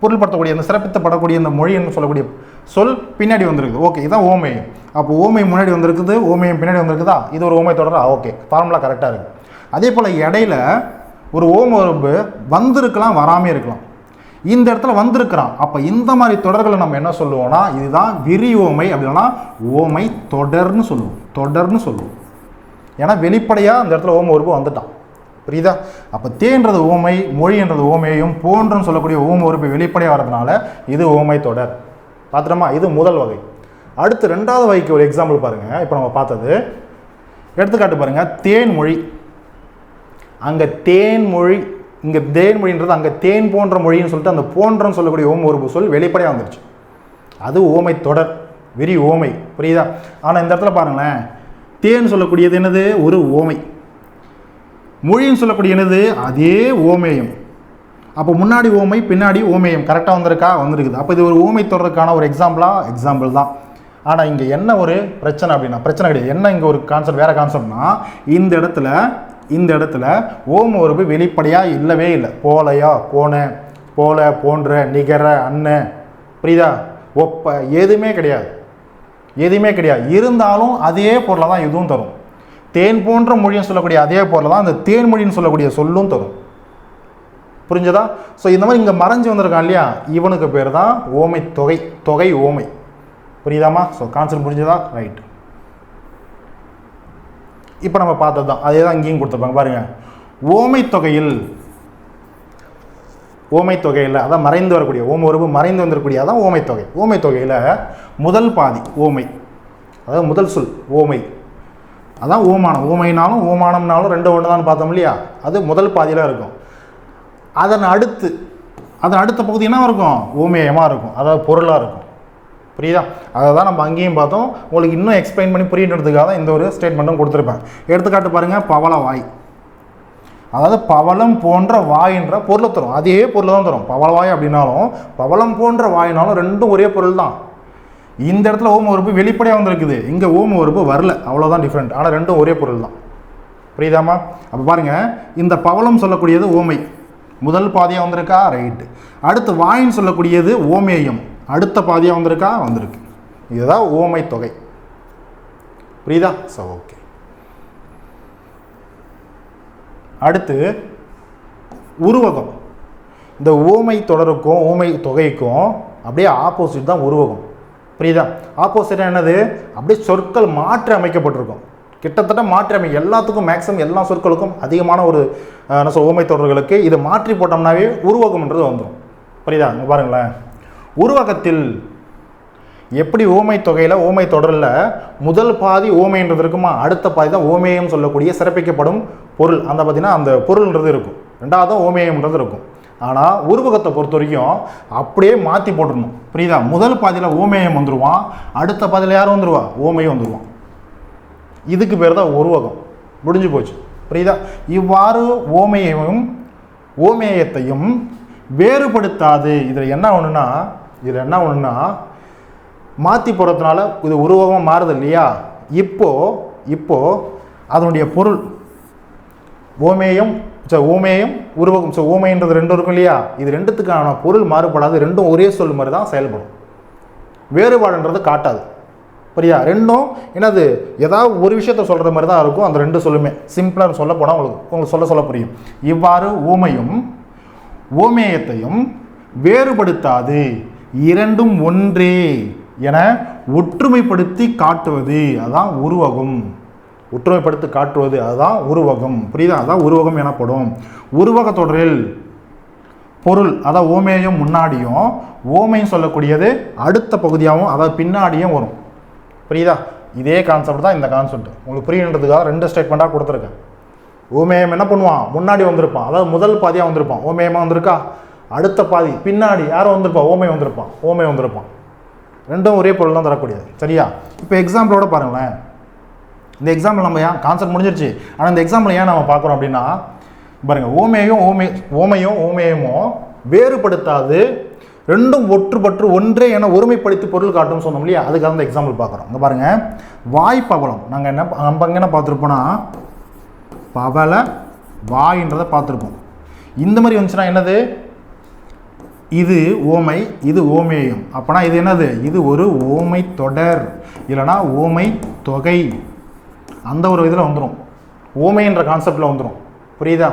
பொருள்படுத்தக்கூடிய அந்த சிறப்பித்தப்படக்கூடிய இந்த மொழின்னு சொல்லக்கூடிய சொல் பின்னாடி வந்திருக்குது. ஓகே, இதுதான் ஓமையம். அப்போ ஓமை முன்னாடி வந்திருக்குது, ஓமையம் பின்னாடி வந்திருக்குதா, இது ஒரு ஊமை தொடரா? ஓகே, ஃபார்முலா கரெக்டாக இருக்குது. அதே போல் இடையில ஒரு ஓம உறுப்பு வந்திருக்கலாம், வராமல் இருக்கலாம். இந்த இடத்துல வந்திருக்கிறான். அப்போ இந்த மாதிரி தொடர்களை நம்ம என்ன சொல்லுவோம்னா, இதுதான் விரி ஓமை, அப்படின்னா ஓமை தொடர்னு சொல்லுவோம். தொடர்னு சொல்லுவோம். ஏன்னா வெளிப்படையாக அந்த இடத்துல ஓம உறுப்பு வந்துட்டான். புரியுதா? அப்போ தேன்றது ஓமை, மொழின்றது ஓமையும், போன்றன்னு சொல்லக்கூடிய ஓம உறுப்பு வெளிப்படையாக வர்றதுனால இது ஓமை தொடர். பார்த்துட்டோமா? இது முதல் வகை. அடுத்து ரெண்டாவது வகைக்கு ஒரு எக்ஸாம்பிள் பாருங்கள். இப்போ நம்ம பார்த்தது எடுத்துக்காட்டு பாருங்கள். தேன்மொழி, அங்கே தேன்மொழி, இங்கே தேன்மொழின்றது அங்கே தேன் போன்ற மொழின்னு சொல்லிட்டு அந்த போன்றன்னு சொல்லக்கூடிய ஓம உறுப்பு சொல் வெளிப்படையாக வந்துருச்சு. அது ஓமை தொடர், விரி ஓமை. புரியுதா? ஆனால் இந்த இடத்துல பாருங்களேன், தேன் சொல்லக்கூடியது என்னது, ஒரு ஓமை. மொழின்னு சொல்லக்கூடிய என்னது, அதே ஓமேயம். அப்போ முன்னாடி ஓமை, பின்னாடி ஓமேயம். கரெக்டாக வந்திருக்கா? வந்திருக்குது. அப்போ இது ஒரு ஓமை தொடருக்கான ஒரு எக்ஸாம்பிள் தான். ஆனால் இங்கே என்ன ஒரு பிரச்சனை அப்படின்னா, பிரச்சனை கிடையாது. என்ன இங்கே ஒரு கான்செப்ட், வேறு கான்செப்ட்னா, இந்த இடத்துல ஓம உறுப்பு வெளிப்படையாக இல்லவே இல்லை. போலையா, போன, போல, போன்ற, நிகர, அன்ன, புரியுதா, ஒப்ப, எதுவுமே கிடையாது. இருந்தாலும் அதே பொருளை தான் இதுவும் தரும். தேன் போன்ற மொழின்னு சொல்லக்கூடிய அதே பொருளை தான் அந்த தேன்மொழின்னு சொல்லக்கூடிய சொல்லும் தரும். புரிஞ்சதா? ஸோ இந்த மாதிரி இங்கே மறைஞ்சு வந்திருக்கான் இல்லையா, இவனுக்கு பேர் தான் ஓமை தொகை, தொகை ஓமை. புரியுதாமா? ஸோ கான்செப்ட் புரிஞ்சதா? ரைட். இப்போ நம்ம பார்த்தது தான், அதே தான் இங்கேயும் கொடுத்துருப்பாங்க பாருங்கள். ஓமை தொகையில் அதான் மறைந்து வரக்கூடிய ஓம உறுப்பு மறைந்து வந்துடக்கூடிய அதான் ஓமை தொகை. ஓமை தொகையில் முதல் பாதி ஓமை, அதாவது முதல் சொல் ஓமை, அதான் ஓமானம். ஓமைனாலும் ஓமானம்னாலும் ரெண்டு ஒன்று தான் பார்த்தோம் இல்லையா, அது முதல் பாதியில் இருக்கும். அதன் அடுத்த பகுதி என்ன இருக்கும், ஓமேயமாக இருக்கும், அதாவது பொருளாக இருக்கும். புரியுதா? அதை தான் நம்ம அங்கேயும் பார்த்தோம். உங்களுக்கு இன்னும் எக்ஸ்பிளைன் பண்ணி புரியுன்றதுக்காக தான் இந்த ஒரு ஸ்டேட்மெண்ட்டும் கொடுத்துருப்பேன். எடுத்துக்காட்டு பாருங்கள், பவள வாய், அதாவது பவளம் போன்ற வாயின்ற பொருளை தரும். அதே பொருளை தான் தரும். பவளவாய் அப்படின்னாலும் பவளம் போன்ற வாயினாலும் ரெண்டும் ஒரே பொருள் தான். இந்த இடத்துல ஓம உறுப்பு வெளிப்படையாக வந்துருக்குது, இங்கே ஓம உறுப்பு வரல, அவ்வளோதான் டிஃப்ரெண்ட். ஆனால் ரெண்டும் ஒரே பொருள் தான். புரியுதாமா? அப்போ பாருங்கள், இந்த பவளம் சொல்லக்கூடியது ஓமை, முதல் பாதியாக வந்திருக்கா? ரைட்டு. அடுத்து வாயின்னு சொல்லக்கூடியது ஓமேயம், அடுத்த பாதியாக வந்திருக்கு. இதுதான் ஓமை தொகை. புரியுதா? So okay. அடுத்து உருவகம். இந்த ஓமை தொடருக்கும் ஓமை தொகைக்கும் அப்படியே ஆப்போசிட் தான் உருவகம். புரியுதா? ஆப்போசிட்டாக என்னது, அப்படியே சொற்கள் மாற்றி அமைக்கப்பட்டிருக்கும். கிட்டத்தட்ட மாற்றி எல்லாத்துக்கும் மேக்ஸிமம் எல்லா சொற்களுக்கும் அதிகமான ஒரு ஓமை தொடர்களுக்கு இதை மாற்றி போட்டோம்னாவே உருவகம்ன்றது வந்துடும். புரியுதா? இங்கே பாருங்களேன், உருவகத்தில் எப்படி ஓமை தொகையில் ஓமை தொடரில் முதல் பாதி ஓமைன்றது இருக்குமா, அடுத்த பாதி தான் ஓமேயம் சொல்லக்கூடிய சிறப்பிக்கப்படும் பொருள். அந்த பார்த்தீங்கன்னா அந்த பொருள்ன்றது இருக்கும், ரெண்டாவது தான் ஓமேயம்ன்றது இருக்கும். ஆனால் உருவகத்தை பொறுத்த வரைக்கும் அப்படியே மாற்றி போட்டுடணும். புரியுதா? முதல் பாதியில் ஓமேயம் வந்துடுவான், அடுத்த பாதியில் யாரும் வந்துடுவா, ஓமையும் வந்துடுவான். இதுக்கு பேர் தான் உருவகம். முடிஞ்சு போச்சு. புரியுதா? இவ்வாறு ஓமேயத்தையும் வேறுபடுத்தாது. இதில் என்ன ஒன்றுனா மாற்றி போடுறதுனால இது உருவகமாக மாறுது இல்லையா. இப்போ அதனுடைய பொருள் ஓமேயம் உருவகம். ஸோ ஓமைன்றது ரெண்டும் இருக்கும் இல்லையா, இது ரெண்டுத்துக்கான பொருள் மாறுபடாது, ரெண்டும் ஒரே சொல் மாதிரி தான் செயல்படும், வேறுபாடுன்றது காட்டாது. புரியா? ரெண்டும் என்னது, ஏதாவது ஒரு விஷயத்த சொல்கிற மாதிரி தான் இருக்கும் அந்த ரெண்டு சொல்லுமே. சிம்பிளாக சொல்ல போனால் உங்களுக்கு சொல்ல புரியும். இவ்வாறு ஓமேயத்தையும் வேறுபடுத்தாது, இரண்டும் ஒன்றே என ஒற்றுமைப்படுத்தி காட்டுவது அதான் உருவகம். ஒற்றுமைப்படுத்தி காட்டுவது அதுதான் உருவகம். புரியுதா? அதான் உருவகம் எனப்படும். உருவக தொடரில் பொருள், அதாவது ஓமேயம் முன்னாடியும் ஓமைன்னு சொல்லக்கூடியது அடுத்த பகுதியாகவும் அதாவது பின்னாடியும் வரும். புரியுதா? இதே கான்செப்ட் தான் இந்த கான்செப்ட். உங்களுக்கு புரியுன்றதுக்காக 2 ஸ்டேட்மெண்ட்டாக கொடுத்துருக்கேன். ஓமேயம் என்ன பண்ணுவான், முன்னாடி வந்திருப்பான், அதாவது முதல் பாதியாக வந்திருப்பான், ஓமேயமாக வந்திருக்கா. அடுத்த பாதி பின்னாடி யாரும் வந்திருப்பான், ஓமை வந்திருப்பான். ரெண்டும் ஒரே பொருள் தான் தரக்கூடியது. சரியா? இப்போ எக்ஸாம்பிளோட பாருங்களேன். இந்த எக்ஸாம்பிள் நம்ம ஏன் கான்செப்ட் முடிஞ்சிருச்சு, ஆனால் இந்த எக்ஸாம்பிள் ஏன் நம்ம பார்க்குறோம் அப்படின்னா பாருங்க, ஓமேயமும் வேறுபடுத்தாது, ரெண்டும் ஒற்றுப்பற்று ஒன்றே என ஒருமைப்படுத்தி பொருள் காட்டும் சொன்னோம் இல்லையா, அதுக்காக இந்த எக்ஸாம்பிள் பார்க்குறோம். இங்கே பாருங்க, வாய்ப்பவளம் நம்ம என்ன பார்த்துருப்போம்னா பவள வாயின்றதை பார்த்துருப்போம். இந்த மாதிரி வந்துச்சுன்னா என்னது, இது ஓமை, இது ஓமேயம். அப்போனா இது என்னது, இது ஒரு ஓமை தொடர் இல்லைனா ஓமை தொகை, அந்த ஒரு இதில் வந்துடும், ஓமைன்ற கான்செப்டில் வந்துடும். புரியுதா?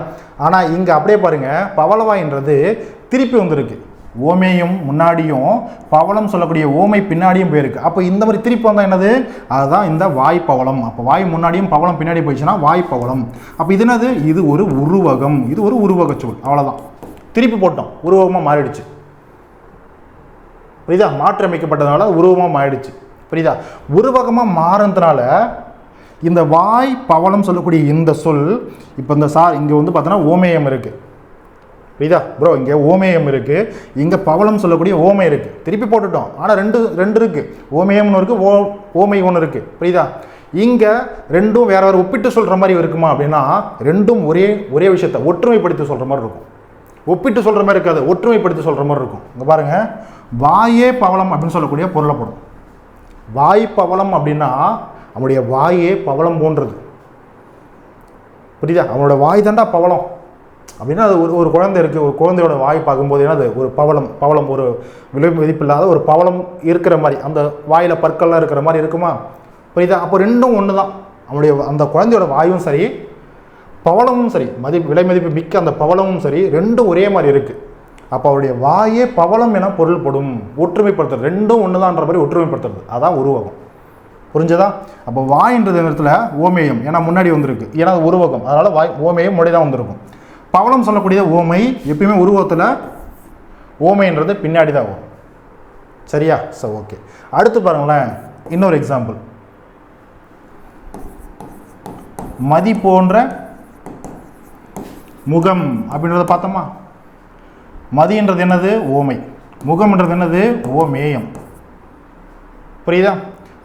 ஆனால் இங்கே அப்படியே பாருங்கள், பவளவாயின்றது திருப்பி வந்திருக்கு. ஓமேயும் முன்னாடியும் பவளம் சொல்லக்கூடிய ஓமை பின்னாடியும் போயிருக்கு. அப்போ இந்த மாதிரி திருப்பி வந்தால் என்னது, அதுதான் இந்த வாய்ப்பவளம். அப்போ வாய் முன்னாடியும் பவளம் பின்னாடி போயிடுச்சுன்னா வாய்ப்பவளம். அப்போ இது என்னது, இது ஒரு உருவகம், இது ஒரு உருவக சொல். அவ்வளோதான், திருப்பி போட்டோம், உருவகமாக மாறிடுச்சு. புரியுதா? மாற்றியமைக்கப்பட்டதுனால உருவமாக மாறிடுச்சு. புரியுதா? உருவகமாக மாறினதுனால இந்த வாய் பவளம் சொல்லக்கூடிய இந்த சொல், இப்போ இந்த இங்கே வந்து பார்த்தோன்னா ஓமேயம் இருக்குது. புரியுதா ப்ரோ? இங்கே ஓமேயம் இருக்குது, இங்கே பவளம் சொல்லக்கூடிய ஓமை இருக்குது. திருப்பி போட்டுட்டோம், ஆனால் ரெண்டு இருக்குது, ஓமேயம்னு இருக்குது, ஓமை ஒன்று இருக்குது. புரியுதா? இங்கே ரெண்டும் வேற வேறு ஒப்பிட்டு சொல்கிற மாதிரி இருக்குமா அப்படின்னா, ரெண்டும் ஒரே விஷயத்தை ஒற்றுமைப்படுத்தி சொல்கிற மாதிரி இருக்கும். ஒப்பிட்டு சொல்கிற மாதிரி இருக்காது, ஒற்றுமைப்படுத்தி சொல்கிற மாதிரி இருக்கும். இங்கே பாருங்கள், வாயே பவளம் அப்படின்னு சொல்லக்கூடிய பொருளை போடும். வாய் பவளம் அப்படின்னா அவனுடைய வாயே பவளம் போன்றது. புரியுதா? அவனோட வாய் தாண்டா பவளம் அப்படின்னா, அது ஒரு குழந்தை இருக்குது, ஒரு குழந்தையோட வாய் பார்க்கும்போது என்ன, அது ஒரு பவளம் ஒரு விலை மதிப்பில்லாத ஒரு பவளம் இருக்கிற மாதிரி, அந்த வாயில் பற்கள்லாம் இருக்கிற மாதிரி இருக்குமா? புரியுதா? அப்போ ரெண்டும் ஒன்று தான். அவனுடைய அந்த குழந்தையோட வாயும் சரி, பவளமும் சரி, விலை மதிப்பு மிக்க அந்த பவளமும் சரி, ரெண்டும் ஒரே மாதிரி இருக்குது. அப்போ அவருடைய வாயே பவளம் என பொருள்படும். ஒற்றுமைப்படுத்துறது, ரெண்டும் ஒன்று தான்ன்ற மாதிரி ஒற்றுமைப்படுத்துறது, அதான் உருவகம். புரிஞ்சதா? அப்போ வாயின்றது இடத்துல ஓமேயம், ஏன்னா முன்னாடி வந்திருக்கு, ஏன்னா அது உருவகம், அதனால் வாய் ஓமேயம் முன்னாடி தான் வந்திருக்கும். பவளம் சொல்லக்கூடிய ஓமை எப்பயுமே உருவத்தில், ஓமைன்றது பின்னாடி தான் வரும். சரியா? சரி, ஓகே. அடுத்து பாருங்களேன், இன்னொரு எக்ஸாம்பிள். மதி போன்ற முகம் அப்படின்றத பார்த்தோமா? மதின்றது என்னது, ஓமை. முகம்ன்றது என்னது, ஓமேயம். புரியுதா?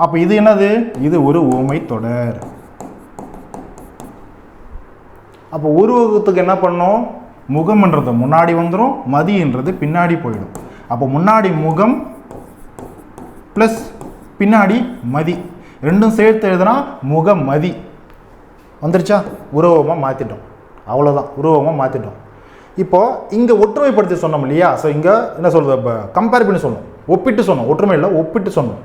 அப்போ இது என்னது, இது ஒரு ஓமை தொடர். அப்போ உருவகத்துக்கு என்ன பண்ணோம், முகம்ன்றது முன்னாடி வந்துடும், மதின்றது பின்னாடி போயிடும். அப்போ முன்னாடி முகம் ப்ளஸ் பின்னாடி மதி, ரெண்டும் சேர்த்து எழுதுனா முகமதி வந்துருச்சா? உருவகமாக மாற்றிட்டோம், அவ்வளோதான், உருவகமாக மாற்றிட்டோம். இப்போது இங்கே ஒற்றுமைப்படுத்தி சொன்னோம் இல்லையா? ஸோ இங்கே என்ன சொல்கிறது, இப்போ கம்பேர் பண்ணி சொன்னோம், ஒப்பிட்டு சொன்னோம், ஒற்றுமை இல்லை, ஒப்பிட்டு சொன்னோம்.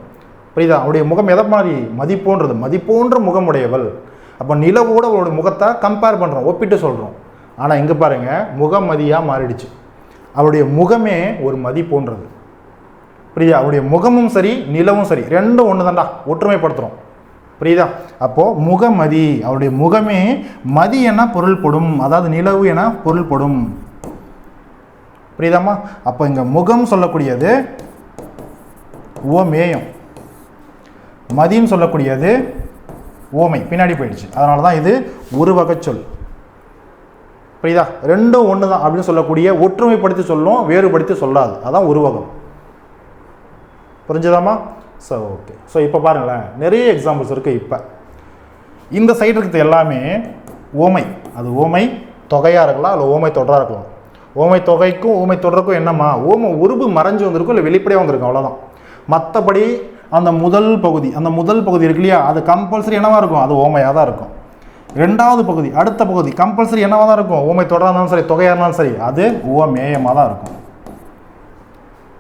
புரியுதா? அவருடைய முகம் எதை மாதிரி, மதிப்போன்ற முகமுடையவள். அப்போ நிலவோட அவருடைய முகத்தை கம்பேர் பண்ணுறோம், ஒப்பிட்டு சொல்கிறோம். ஆனால் இங்கே பாருங்கள், முகமதியாக மாறிடுச்சு. அவருடைய முகமே ஒரு மதி போன்றது. புரியுதா? அவருடைய முகமும் சரி, நிலவும் சரி, ரெண்டும் ஒன்று தான்டா, ஒற்றுமைப்படுத்துகிறோம். புரியுதா? அப்போது முகமதி, அவருடைய முகமே மதி என பொருள்படும், அதாவது நிலவு என பொருள்படும். புரியுதாம்மா? அப்போ இங்கே முகம் சொல்லக்கூடியது ஓமேயம், மதின்னு சொல்லக்கூடியது ஓமை, பின்னாடி போயிடுச்சு, அதனால தான் இது உருவக சொல். புரியுதா? ரெண்டும் ஒன்று தான் அப்படின்னு சொல்லக்கூடிய, ஒற்றுமைப்படுத்தி சொல்லும், வேறுபடுத்தி சொல்லாது, அதான் உருவகம். புரிஞ்சுதாம்மா? So okay. ஸோ இப்போ பாருங்களேன், நிறைய எக்ஸாம்பிள்ஸ் இருக்குது. இப்போ இந்த சைடு இருக்கிறது எல்லாமே ஓமை, அது ஓமை தொகையாக இருக்கலாம், இல்லை ஓமை தொடராக இருக்கலாம். ஓமை தொகைக்கும் ஓமை தொடருக்கும் என்னம்மா, ஓமை உருவு மறைஞ்சு வந்திருக்கும், இல்லை வெளிப்படையாக வந்திருக்கும், அவ்வளோதான். மற்றபடி அந்த முதல் பகுதி இருக்கு இல்லையா, அது கம்பல்சரி என்னவாக இருக்கும், அது ஓமையாக தான் இருக்கும். ரெண்டாவது பகுதி, அடுத்த பகுதி கம்பல்சரி என்னவாக தான் இருக்கும், ஓமை தொடராக இருந்தாலும் சரி, தொகையாக இருந்தாலும் சரி, அது ஓமேயமாக தான் இருக்கும்.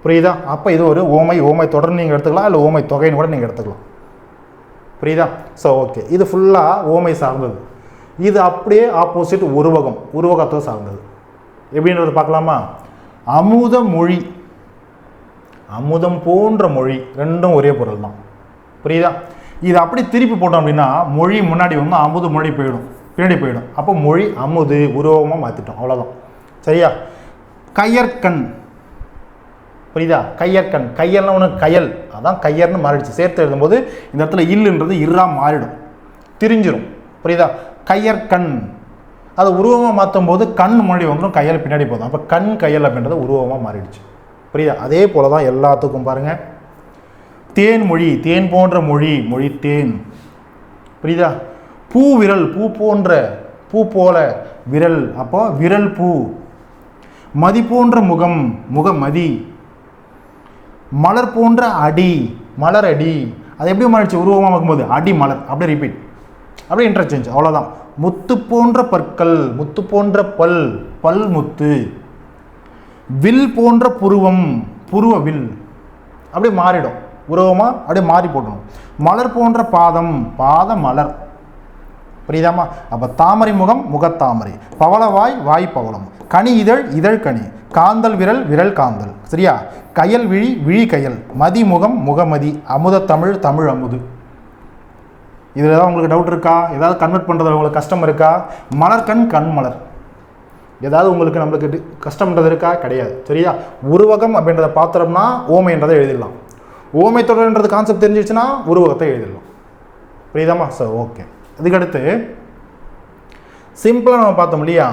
புரியுதா? அப்போ இது ஒரு ஓமை தொடர்னு நீங்கள் எடுத்துக்கலாம், இல்லை ஓமை தொகைன்னு கூட நீங்கள் எடுத்துக்கலாம். புரியுதா? ஸோ ஓகே, இது ஃபுல்லாக ஓமை சார்ந்தது. இது அப்படியே ஆப்போசிட் உருவகத்தை சார்ந்தது. எப்படின்றது பார்க்கலாமா? அமுத மொழி, அமுதம் போன்ற மொழி, ரெண்டும் ஒரே பொருள் தான். புரியுதா? இது அப்படி திருப்பி போட்டோம் அப்படின்னா, மொழி முன்னாடி வந்து அமுது மொழி போயிடும், பின்னாடி போயிடும். அப்போ மொழி அமுது உருவகமாக மாற்றிட்டோம், அவ்வளோதான். சரியா? கையற்கண். புரியுதா? கையற்கண். கையல்னா ஒன்று கயல், அதான் கையர்னு மாறிடுச்சு. சேர்த்து எழுதும்போது இந்த இடத்துல இல்லுன்றது இர்ரா மாறிடும், திரிஞ்சிடும். புரியுதா? கையற்கண். அதை உருவமாக மாற்றும் போது கண் முன்னாடி வந்துடும், கையல் பின்னாடி போதும். அப்போ கண் கையல் அப்படின்றது உருவமாக மாறிடுச்சு. புரியுதா? அதே போல தான் எல்லாத்துக்கும் பாருங்கள். தேன்மொழி, தேன் போன்ற மொழி, மொழி தேன். புரியுதா? பூ விரல், பூ போன்ற, பூ போல விரல், அப்போ விரல் பூ. மதி போன்ற முகம், முகமதி. மலர் போன்ற அடி, மலர் அடி. அது எப்படி மாறிடுச்சு உருவமாக பார்க்கும்போது? அடி மலர். அப்படியே ரிப்பீட், அப்படியே இன்டர்சேஞ்ச், அவ்வளோதான். முத்து போன்ற பற்கள், முத்து போன்ற பல், பல் முத்து. வில் போன்ற புருவம், புருவ வில். அப்படியே மாறிடும் உருவமாக, அப்படியே மாறி போடணும். மலர் போன்ற பாதம், பாத மலர். புரியுதாமா? அப்போ தாமரை முகம், முகத்தாமரை. பவளவாய், வாய் பவளம். கனி இதழ், இதழ் கனி. காந்தல் விரல், விரல் காந்தல். சரியா? கயல் விழி, விழி கயல். மதி முகம், முகமதி. அமுத தமிழ், தமிழ் அமுது. இதில் ஏதாவது உங்களுக்கு டவுட் இருக்கா? ஏதாவது கன்வெர்ட் பண்ணுறது உங்களுக்கு கஷ்டம் இருக்கா? மலர்கண், கண் மலர். ஏதாவது உங்களுக்கு நம்மளுக்கு கஷ்டம்ன்றது இருக்கா? கிடையாது. சரியா? உருவகம் அப்படின்றத பார்த்தோம்னா ஓமைன்றதை எழுதிடலாம். ஓமை தொடர்ன்றது கான்செப்ட் தெரிஞ்சிச்சுன்னா உருவகத்தை எழுதிடலாம். புரியுதாமா? Sir okay. இதுக்கடுத்து சிம்பிளாக நம்ம பார்த்தோம் இல்லையா?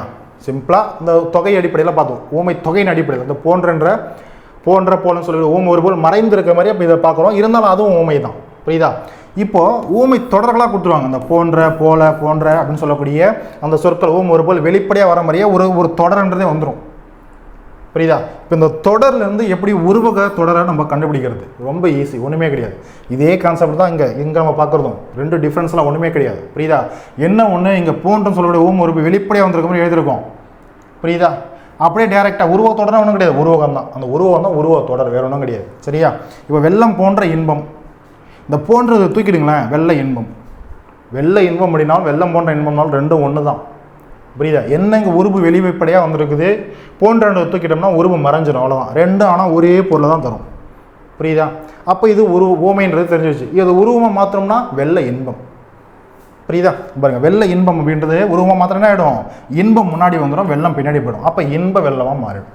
சிம்பிளாக இந்த தொகை அடிப்படையில் பார்த்தோம். ஓமை தொகையின் அடிப்படையில் இந்த போன்றன்ற, போன்ற போலன்னு சொல்லி ஓமை ஒரு போல் மறைந்திருக்கிற மாதிரி அப்போ இதை பார்க்குறோம். இருந்தாலும் அதுவும் ஓமை தான். புரியுதா? இப்போது ஊமை தொடர்களாக கொடுத்துருவாங்க. அந்த போன்ற, போல, போன்ற அப்படின்னு சொல்லக்கூடிய அந்த சொற்கள் ஓமை ஒரு போல் வெளிப்படையாக வர மாதிரியே ஒரு தொடர்ன்றதே வந்துடும். புரியுதா? இப்போ இந்த தொடர்லேருந்து எப்படி உருவக தொடரை நம்ம கண்டுபிடிக்கிறது? ரொம்ப ஈஸி, ஒன்றுமே கிடையாது. இதே கான்செப்ட் தான் இங்கே நம்ம பார்க்குறதும். ரெண்டு டிஃப்ரென்ஸ்லாம் ஒன்றுமே கிடையாது. புரியுதா? என்ன ஒன்று, இங்கே போன்றன்னு சொல்லக்கூடிய ஓமை ஒரு வெளிப்படையாக வந்திருக்க மாதிரி எழுதியிருக்கோம். புரியுதா? அப்படியே டேரெக்டாக உருவ தொடர்னா ஒன்றும் கிடையாது, உருவகம் தான். அந்த உருவம் தான் உருவ தொடர், வேறு ஒன்றும் கிடையாது. சரியா? இப்போ வெள்ளம் போன்ற இன்பம், இந்த போன்றது தூக்கிடுங்களேன், வெள்ளை இன்பம். வெள்ளை இன்பம் அப்படின்னாலும் வெள்ளம் போன்ற இன்பம்னாலும் ரெண்டும் ஒன்று தான். புரியுதா? என்னங்க உருவு வெளிப்படையாக வந்திருக்குது, போன்ற தூக்கிட்டோம்னா உருவு மறைஞ்சிடும், அவ்வளோதான். ரெண்டும் ஆனால் ஒரே பொருளை தான் தரும். புரியுதா? அப்போ இது ஓமைன்றது தெரிஞ்சு வச்சு, இது உருவமாக மாத்திரம்னா வெள்ளை இன்பம். புரியுதா? பாருங்கள், வெள்ளை இன்பம் அப்படின்றது உருவமாக மாத்திரம் என்ன ஆகிடும்? இன்பம் முன்னாடி வந்துடும், வெள்ளம் பின்னாடி போயிடும். அப்போ இன்ப வெள்ளமாக மாறிடும்.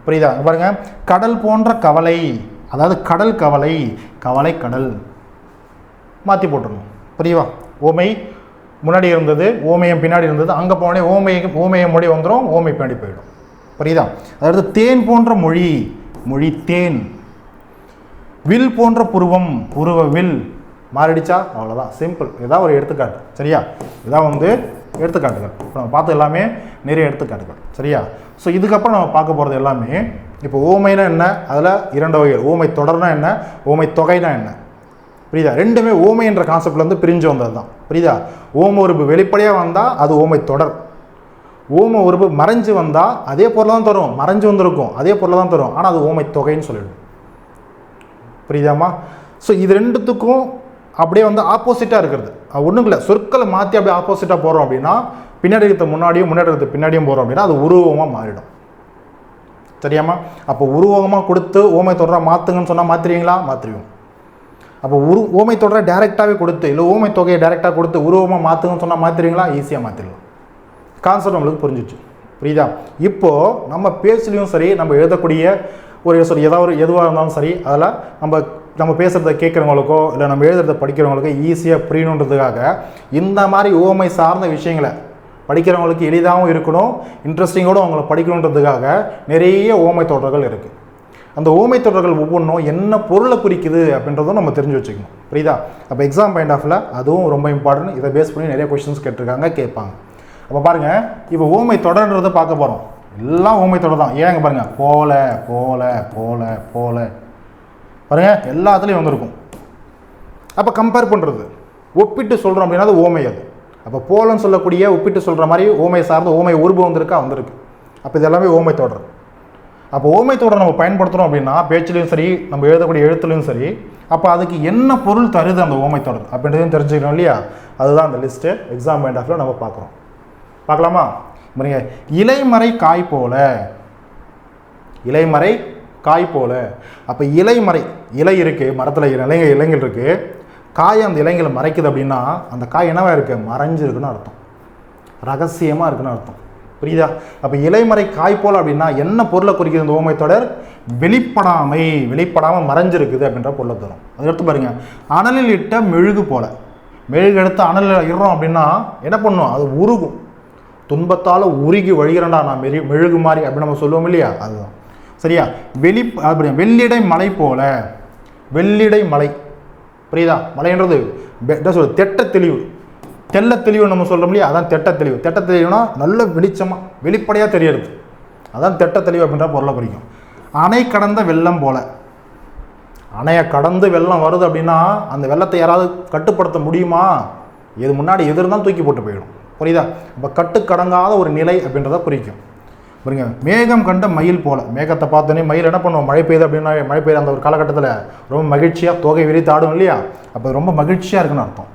புரியுதா? பாருங்க, கடல் போன்ற கவலை, அதாவது கடல் கவலை, கவலை கடல் மாற்றி போட்டுருணும். புரியுவா? ஓமை முன்னாடி இருந்தது, ஓமையம் பின்னாடி இருந்தது, அங்கே போனே ஓமையம் மொழி வந்துடும், ஓமை பின்னாடி போயிடும். புரியுதா? அதாவது தேன் போன்ற மொழி, மொழி தேன். வில் போன்ற புருவம், புருவ வில். மாறிடுச்சா? அவ்வளோதான், சிம்பிள். இதான் ஒரு எடுத்துக்காட்டு. சரியா? இதான் எடுத்துக்காட்டுகள். இப்போ நம்ம பார்த்து எல்லாமே நிறைய எடுத்துக்காட்டுகள். சரியா? ஸோ இதுக்கப்புறம் நம்ம பார்க்க போகிறது எல்லாமே, இப்போ ஓமைனா என்ன, அதில் இரண்டு வகைகள். ஓமை தொடர்னா என்ன, ஓமை தொகைனா என்ன. புரியுதா? ரெண்டுமே ஓமை என்ற கான்செப்ட்லேருந்து பிரிஞ்சு வந்தது தான். புரியுதா? ஓமை உறுப்பு வெளிப்படையாக வந்தால் அது ஓமை தொடர். ஓமை உறுப்பு மறைஞ்சு வந்தால் அதே பொருளை தான் தரும், மறைஞ்சு வந்திருக்கும் அதே பொருளை தான் தரும், ஆனால் அது ஓமை தொகைன்னு சொல்லிடும். புரியுதாமா? ஸோ இது ரெண்டுத்துக்கும் அப்படியே ஆப்போசிட்டாக இருக்கிறது. ஒன்றும் இல்லை, சொற்களை மாற்றி அப்படியே ஆப்போசிட்டாக போகிறோம் அப்படின்னா, பின்னாடி இருக்கிற முன்னாடியும் முன்னாடி இருக்கிற பின்னாடியும் போகிறோம் அப்படின்னா அது உருவமாக மாறிடும். சரியாமா? அப்போ உருவகமாக கொடுத்து ஓமை தொடராக மாற்றுங்கன்னு சொன்னால் மாற்றுறீங்களா? மாற்றுவோம். அப்போ ஓமை தொடரை டேரெக்டாகவே கொடுத்து, இல்லை ஓமை தொகையை டேரெக்டாக கொடுத்து உருவமாக மாற்றுங்கன்னு சொன்னால் மாற்றுறீங்களா? ஈஸியாக மாற்றிடலாம். கான்செப்ட் நம்மளுக்கு புரிஞ்சிச்சு. புரியுதா? இப்போது நம்ம பேசலையும் சரி, நம்ம எழுதக்கூடிய ஒரு எதுவாக இருந்தாலும் சரி, அதில் நம்ம பேசுகிறத கேட்குறவங்களுக்கோ இல்லை நம்ம எழுதுறத படிக்கிறவங்களுக்கோ ஈஸியாக புரியணுன்றதுக்காக இந்த மாதிரி ஓமை சார்ந்த விஷயங்களை படிக்கிறவங்களுக்கு எளிதாகவும் இருக்கணும், இன்ட்ரெஸ்டிங்கோடு அவங்கள படிக்கணுன்றதுக்காக நிறைய ஓமை தொடர்கள் இருக்குது. அந்த ஓமை தொடர்கள் ஒவ்வொன்றும் என்ன பொருளை குறிக்குது அப்படின்றதும் நம்ம தெரிஞ்சு வச்சுக்கணும். புரியுதா? அப்போ எக்ஸாம் பாயிண்ட் ஆஃப்ல அதுவும் ரொம்ப இம்பார்ட்டன்ட். இதை பேஸ் பண்ணி நிறைய கொஸ்டின்ஸ் கேட்பாங்க. அப்போ பாருங்கள், இப்போ ஓமை தொடர்ன்றதை பார்க்க போகிறோம். எல்லாம் ஓமை தொடர் தான். ஏங்க பாருங்கள், போல போல போல போல பாருங்கள், எல்லாத்துலேயும் வந்திருக்கும். அப்போ கம்பேர் பண்ணுறது, ஒப்பிட்டு சொல்கிறோம் அப்படின்னா அது ஓமை. அது அப்போ போலன்னு சொல்லக்கூடிய ஒப்பிட்டு சொல்கிற மாதிரி ஓமை சார்ந்த ஓமை உருபு வந்திருக்கு. அப்போ இது எல்லாமே ஓமை தொடர். அப்போ ஓமை தொடர் நம்ம பயன்படுத்துகிறோம் அப்படின்னா பேச்சிலையும் சரி, நம்ம எழுதக்கூடிய எழுத்துலையும் சரி, அப்போ அதுக்கு என்ன பொருள் தருது அந்த ஓமை தொடர் அப்படின்றதையும் தெரிஞ்சுக்கணும் இல்லையா? அதுதான் அந்த லிஸ்ட்டு. எக்ஸாம் பாயிண்ட் ஆஃப்ல நம்ம பார்க்கலாமா? பாருங்க, இலைமறை காய் போல, இலைமறை காய் போல. அப்போ இலைமறை, இலை இருக்குது, மரத்தில் இலைங்கள் இருக்குது, காய் அந்த இலைங்களை மறைக்குது அப்படின்னா அந்த காய் என்னவா இருக்குது? மறைஞ்சிருக்குன்னு அர்த்தம், ரகசியமாக இருக்குன்னு அர்த்தம். புரியுதா? அப்போ இலைமறை காய் போல அப்படின்னா என்ன பொருளை குறிக்கிறது இந்த ஓமை தொடர்? வெளிப்படாமல் மறைஞ்சிருக்குது அப்படின்ற பொருளை தரும். அதை எடுத்து பாருங்க, அனலில் இட்ட மெழுகு போல. மெழுகு எடுத்து அனலில் இடுறோம் அப்படின்னா என்ன பண்ணும்? அது உருகும். துன்பத்தால் உருகி வழிகிறண்டா நான் மெழுகு மாதிரி அப்படின்னு நம்ம சொல்லுவோம் இல்லையா? அதுதான் சரியா. வெள்ளிடை மலை போல. வெள்ளிடை மலை, புரியுதா? மலைன்றது என்ன சொல்றது? தெட்ட தெளிவு. தெல்ல தெளிவு நம்ம சொல்கிறோம் இல்லையா? அதான் தெட்ட தெளிவு. தெட்ட தெளிவுனா நல்ல வெளிச்சமாக வெளிப்படையாக தெரியறது, அதான் தெட்ட தெளிவு அப்படின்ற பொருளை குறிக்கும். அணை கடந்த வெள்ளம் போல. அணையை கடந்து வெள்ளம் வருது அப்படின்னா அந்த வெள்ளத்தை யாராவது கட்டுப்படுத்த முடியுமா? இது முன்னாடி எதிர்தான் தூக்கி போட்டு போயிடும், புரியுதா? இப்போ கட்டுக்கடங்காத ஒரு நிலை அப்படின்றத குறிக்கும். பாருங்க, மேகம் கண்ட மயில் போல. மேகத்தை பார்த்தோன்னே மயில் என்ன பண்ணுவோம்? மழை பெய்யுது அப்படின்னா மழை பெய்யுது அந்த ஒரு காலகட்டத்தில் ரொம்ப மகிழ்ச்சியாக தொகை விரித்து ஆடும் இல்லையா? அப்போ ரொம்ப மகிழ்ச்சியாக இருக்குன்னு அர்த்தம்.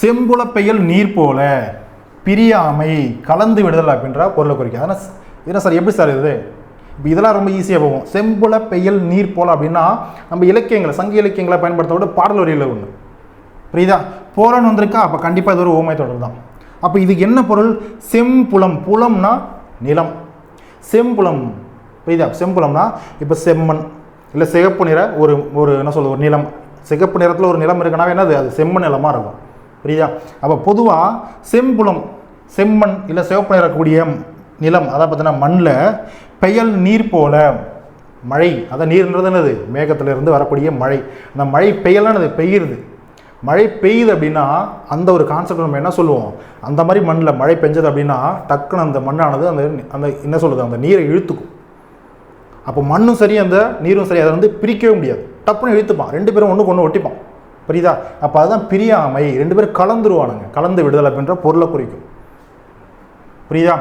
செம்புல பெயல் நீர் போல. பிரியாமை, கலந்து விடுதல் அப்படின்ற பொருளை குறிக்கும். அதனால் என்ன சார், எப்படி சார் இது? இப்போ இதெல்லாம் ரொம்ப ஈஸியாக போகும். செம்புல பெயல் நீர் போல அப்படின்னா நம்ம இலக்கியங்களை, சங்க இலக்கியங்களை பயன்படுத்த விட பாடல் வரியில் ஒன்று, புரியுதா? போலன்னு வந்திருக்கா, அப்போ கண்டிப்பாக இது ஒரு ஓமை தொடர் தான். அப்போ இதுக்கு என்ன பொருள்? செம்புலம். புலம்னா நிலம், செம்புலம், புரியுதா? செம்புலம்னா இப்போ செம்மண் இல்லை சிகப்பு நிற ஒரு என்ன சொல்லுது, ஒரு நிலம். சிகப்பு நிறத்தில் ஒரு நிலம் இருக்குன்னா என்னது? அது செம்மண் நிலமாக இருக்கும், புரியுதா? அப்போ பொதுவாக செம்புலம், செம்மண் இல்லை சிவப்பு நிறக்கூடிய நிலம், அதை பார்த்தீங்கன்னா மண்ணில் பெயல் நீர் போல. மழை, அதை நீர்ன்றது என்னது? மேகத்திலிருந்து வரக்கூடிய மழை. அந்த மழை பெயலானது பெய்யுறது. மழை பெய்யுது அப்படின்னா அந்த ஒரு கான்செப்ட் நம்ம என்ன சொல்லுவோம்? அந்த மாதிரி மண்ணில் மழை பெஞ்சது அப்படின்னா டக்குன்னு அந்த மண்ணானது அந்த அந்த என்ன சொல்லுது, அந்த நீரை இழுத்துக்கும். அப்போ மண்ணும் சரி அந்த நீரும் சரி, அதை வந்து பிரிக்கவே முடியாது. டப்புன்னு இழுத்துப்பான், ரெண்டு பேரும் ஒன்றுக்கு ஒன்று ஒட்டிப்பான், புரியுதா? அப்போ அதுதான் பிரியாமை. ரெண்டு பேரும் கலந்துருவானுங்க, கலந்து விடுதல் அப்படின்ற பொருளை குறிக்கும், புரியுதா?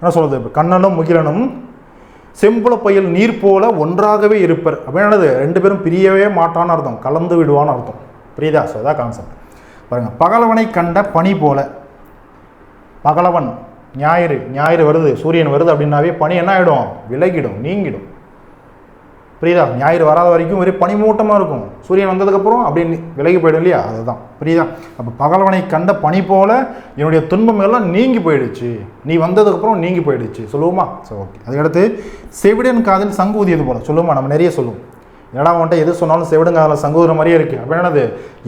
என்ன சொல்றது? இப்போ கண்ணனும் முகிலனும் செம்புல பையல் நீர் போல ஒன்றாகவே இருப்பர் அப்படின்னது. ரெண்டு பேரும் பிரியவே மாட்டான்னு அர்த்தம், கலந்து விடுவான்னு அர்த்தம், புரியுதா? ஸோ அதான் கான்செப்ட். பாருங்க, பகலவனை கண்ட பனி போல. பகலவன் ஞாயிறு வருது, சூரியன் வருது அப்படின்னாவே பனி என்ன ஆகிடும்? விலகிடும், நீங்கிடும், புரியுதா? ஞாயிறு வராத வரைக்கும் ஒரே பனிமூட்டமாக இருக்கும். சூரியன் வந்ததுக்கப்புறம் அப்படின்னு விலகி போயிடும் இல்லையா? அதுதான், புரியுதா? அப்போ பகலவனை கண்ட பனி போல என்னுடைய துன்பம் எல்லாம் நீங்கி போயிடுச்சு, நீ வந்ததுக்கப்புறம் நீங்கி போயிடுச்சு சொல்லுவோமா? So okay. அதுக்கடுத்து செவிடன் காதில் சங்கு ஊதியது போல சொல்லுவோமா? நம்ம நிறைய சொல்லுவோம். ஏன்னா அவன்கிட்ட எது சொன்னாலும் செவிடன் காதில் சங்கு ஊதுற மாதிரியே இருக்குது அப்படின்னது.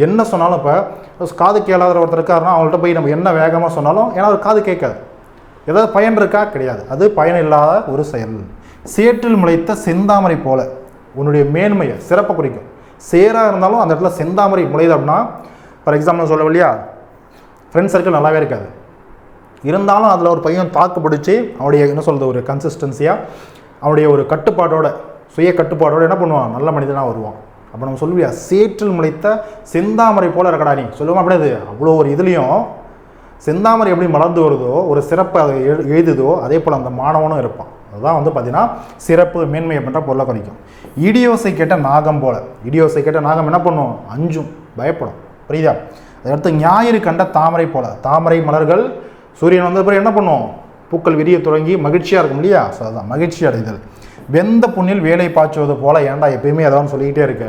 என்ன சொன்னாலும் இப்போ காது கேளாத ஒருத்தர் இருக்காருன்னா அவங்கள்ட்ட போய் நம்ம என்ன வேகமாக சொன்னாலும் ஏன்னா ஒரு காது கேட்காது. ஏதாவது பயன் இருக்கா? கிடையாது. அது பயன் இல்லாத ஒரு செயல். சேற்றில் முளைத்த செந்தாமரை போல. உன்னுடைய மேன்மையை, சிறப்பை குறிக்கும். சேராக இருந்தாலும் அந்த இடத்துல செந்தாமரை முளையுது அப்படின்னா, ஃபார் எக்ஸாம்பிள் சொல்ல இல்லையா, ஃப்ரெண்ட் சர்க்கிள் நல்லாவே இருக்காது, இருந்தாலும் அதில் ஒரு பையன் தாக்கு பிடிச்சி அவனுடைய என்ன சொல்கிறது, ஒரு கன்சிஸ்டன்சியாக அவனுடைய ஒரு கட்டுப்பாட்டோட, சுய கட்டுப்பாட்டோடு என்ன பண்ணுவான்? நல்ல மனிதனாக வருவான். அப்போ நம்ம சொல்லுவியா, சேற்றில் முளைத்த செந்தாமரை போல இருக்கடா நீ சொல்லுவோம். அப்படியாது அவ்வளோ ஒரு இதுலேயும் செந்தாமரை எப்படி மலர்ந்து வருதோ, ஒரு சிறப்பை அதை எழுதுதோ, அதே போல் அந்த மாணவனும் இருப்பான். அதுதான் வந்து பார்த்தீங்கன்னா சிறப்பு, மேன்மை அப்படின்ற பொருளை குறிக்கும். இடியோசை கேட்ட நாகம் போல. இடியோசை கேட்ட நாகம் என்ன பண்ணும்? அஞ்சும், பயப்படும், புரியுதா? அதுக்கடுத்து ஞாயிறு கண்ட தாமரை போல. தாமரை மலர்கள் சூரியன் வந்த பிறகு என்ன பண்ணும்? பூக்கள் விரிய தொடங்கி மகிழ்ச்சியாக இருக்கும் இல்லையா? ஸோ அதுதான் மகிழ்ச்சி அடைதல். வெந்த புண்ணில் வேலை பாய்ச்சுவது போல. ஏன்டா எப்பயுமே அதான் சொல்லிக்கிட்டே இருக்க?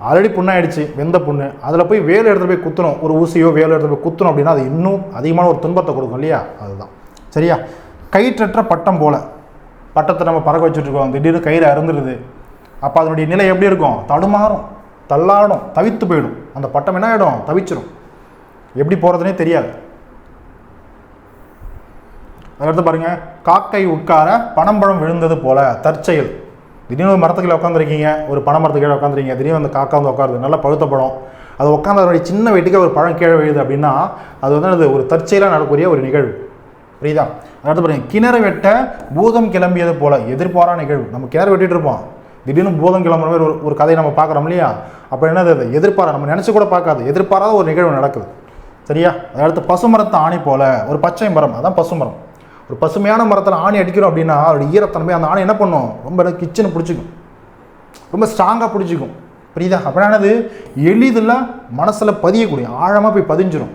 ஆல்ரெடி புண்ணாயிடுச்சு, வெந்த புண்ணு, அதில் போய் வேலை எடுத்துகிட்டு போய் குத்தணும், ஒரு ஊசியோ வேலை எடுத்துகிட்டு போய் குத்தணும் அப்படின்னா அது இன்னும் அதிகமான ஒரு துன்பத்தை கொடுக்கும் இல்லையா? அதுதான், சரியா? கயிற்றற்ற பட்டம் போல. பட்டத்தை நம்ம பறக்க வச்சுட்ருக்கோம், திடீர்னு கயிறு அறுந்துருது, அப்போ அதனுடைய நிலை எப்படி இருக்கும்? தடுமாறும், தள்ளாடும், தவித்து போயிடும். அந்த பட்டம் என்ன ஆகிடும்? தவிச்சிடும், எப்படி போகிறதுனே தெரியாது. அதுக்கடுத்து பாருங்க, காக்கை உட்கார பனம்பழம் விழுந்தது போல. தற்செயல். திடீர்னு ஒரு மரத்துக்கு உட்காந்துருக்கீங்க, ஒரு பனை மரத்துக்கு கீழே உட்காந்துருக்கீங்க, திடீர்னு அந்த காக்கா வந்து உட்காருது, நல்லா பழுத்த பழம், அது உட்காந்து அதனுடைய சின்ன வெயிட்டுக்கு ஒரு பழம் கீழே விழுது அப்படின்னா அது வந்து அது ஒரு தற்செயலாக நடக்கக்கூடிய ஒரு நிகழ்வு, புரியுதா? அடுத்து பாருங்க, கிணறு வெட்ட பூதம் கிளம்பியது போல. எதிர்பாரா நிகழ்வு. நம்ம கிணறு வெட்டிட்டு இருப்போம், திடீர்னு பூதம் கிளம்புற மாதிரி ஒரு கதையை நம்ம பார்க்குறோம் இல்லையா? அப்போ என்னது? அது எதிர்பாரா, நம்ம நினச்சி கூட பார்க்காது, எதிர்பாராத ஒரு நிகழ்வு நடக்குது, சரியா? அடுத்து பசுமரத்தை ஆணி போல. ஒரு பச்சை மரம், அதான் பசுமரம். ஒரு பசுமையான மரத்தில் ஆணி அடிக்கிறோம் அப்படின்னா அதோட ஈரத்தன்மை அந்த ஆணி என்ன பண்ணும்? ரொம்ப கிச்சனை பிடிச்சிக்கும், ரொம்ப ஸ்ட்ராங்காக பிடிச்சிக்கும், புரியுதா? அப்படின்னானது எளிதில் மனசில் பதியக்கூடிய, ஆழமாக போய் பதிஞ்சிடும்,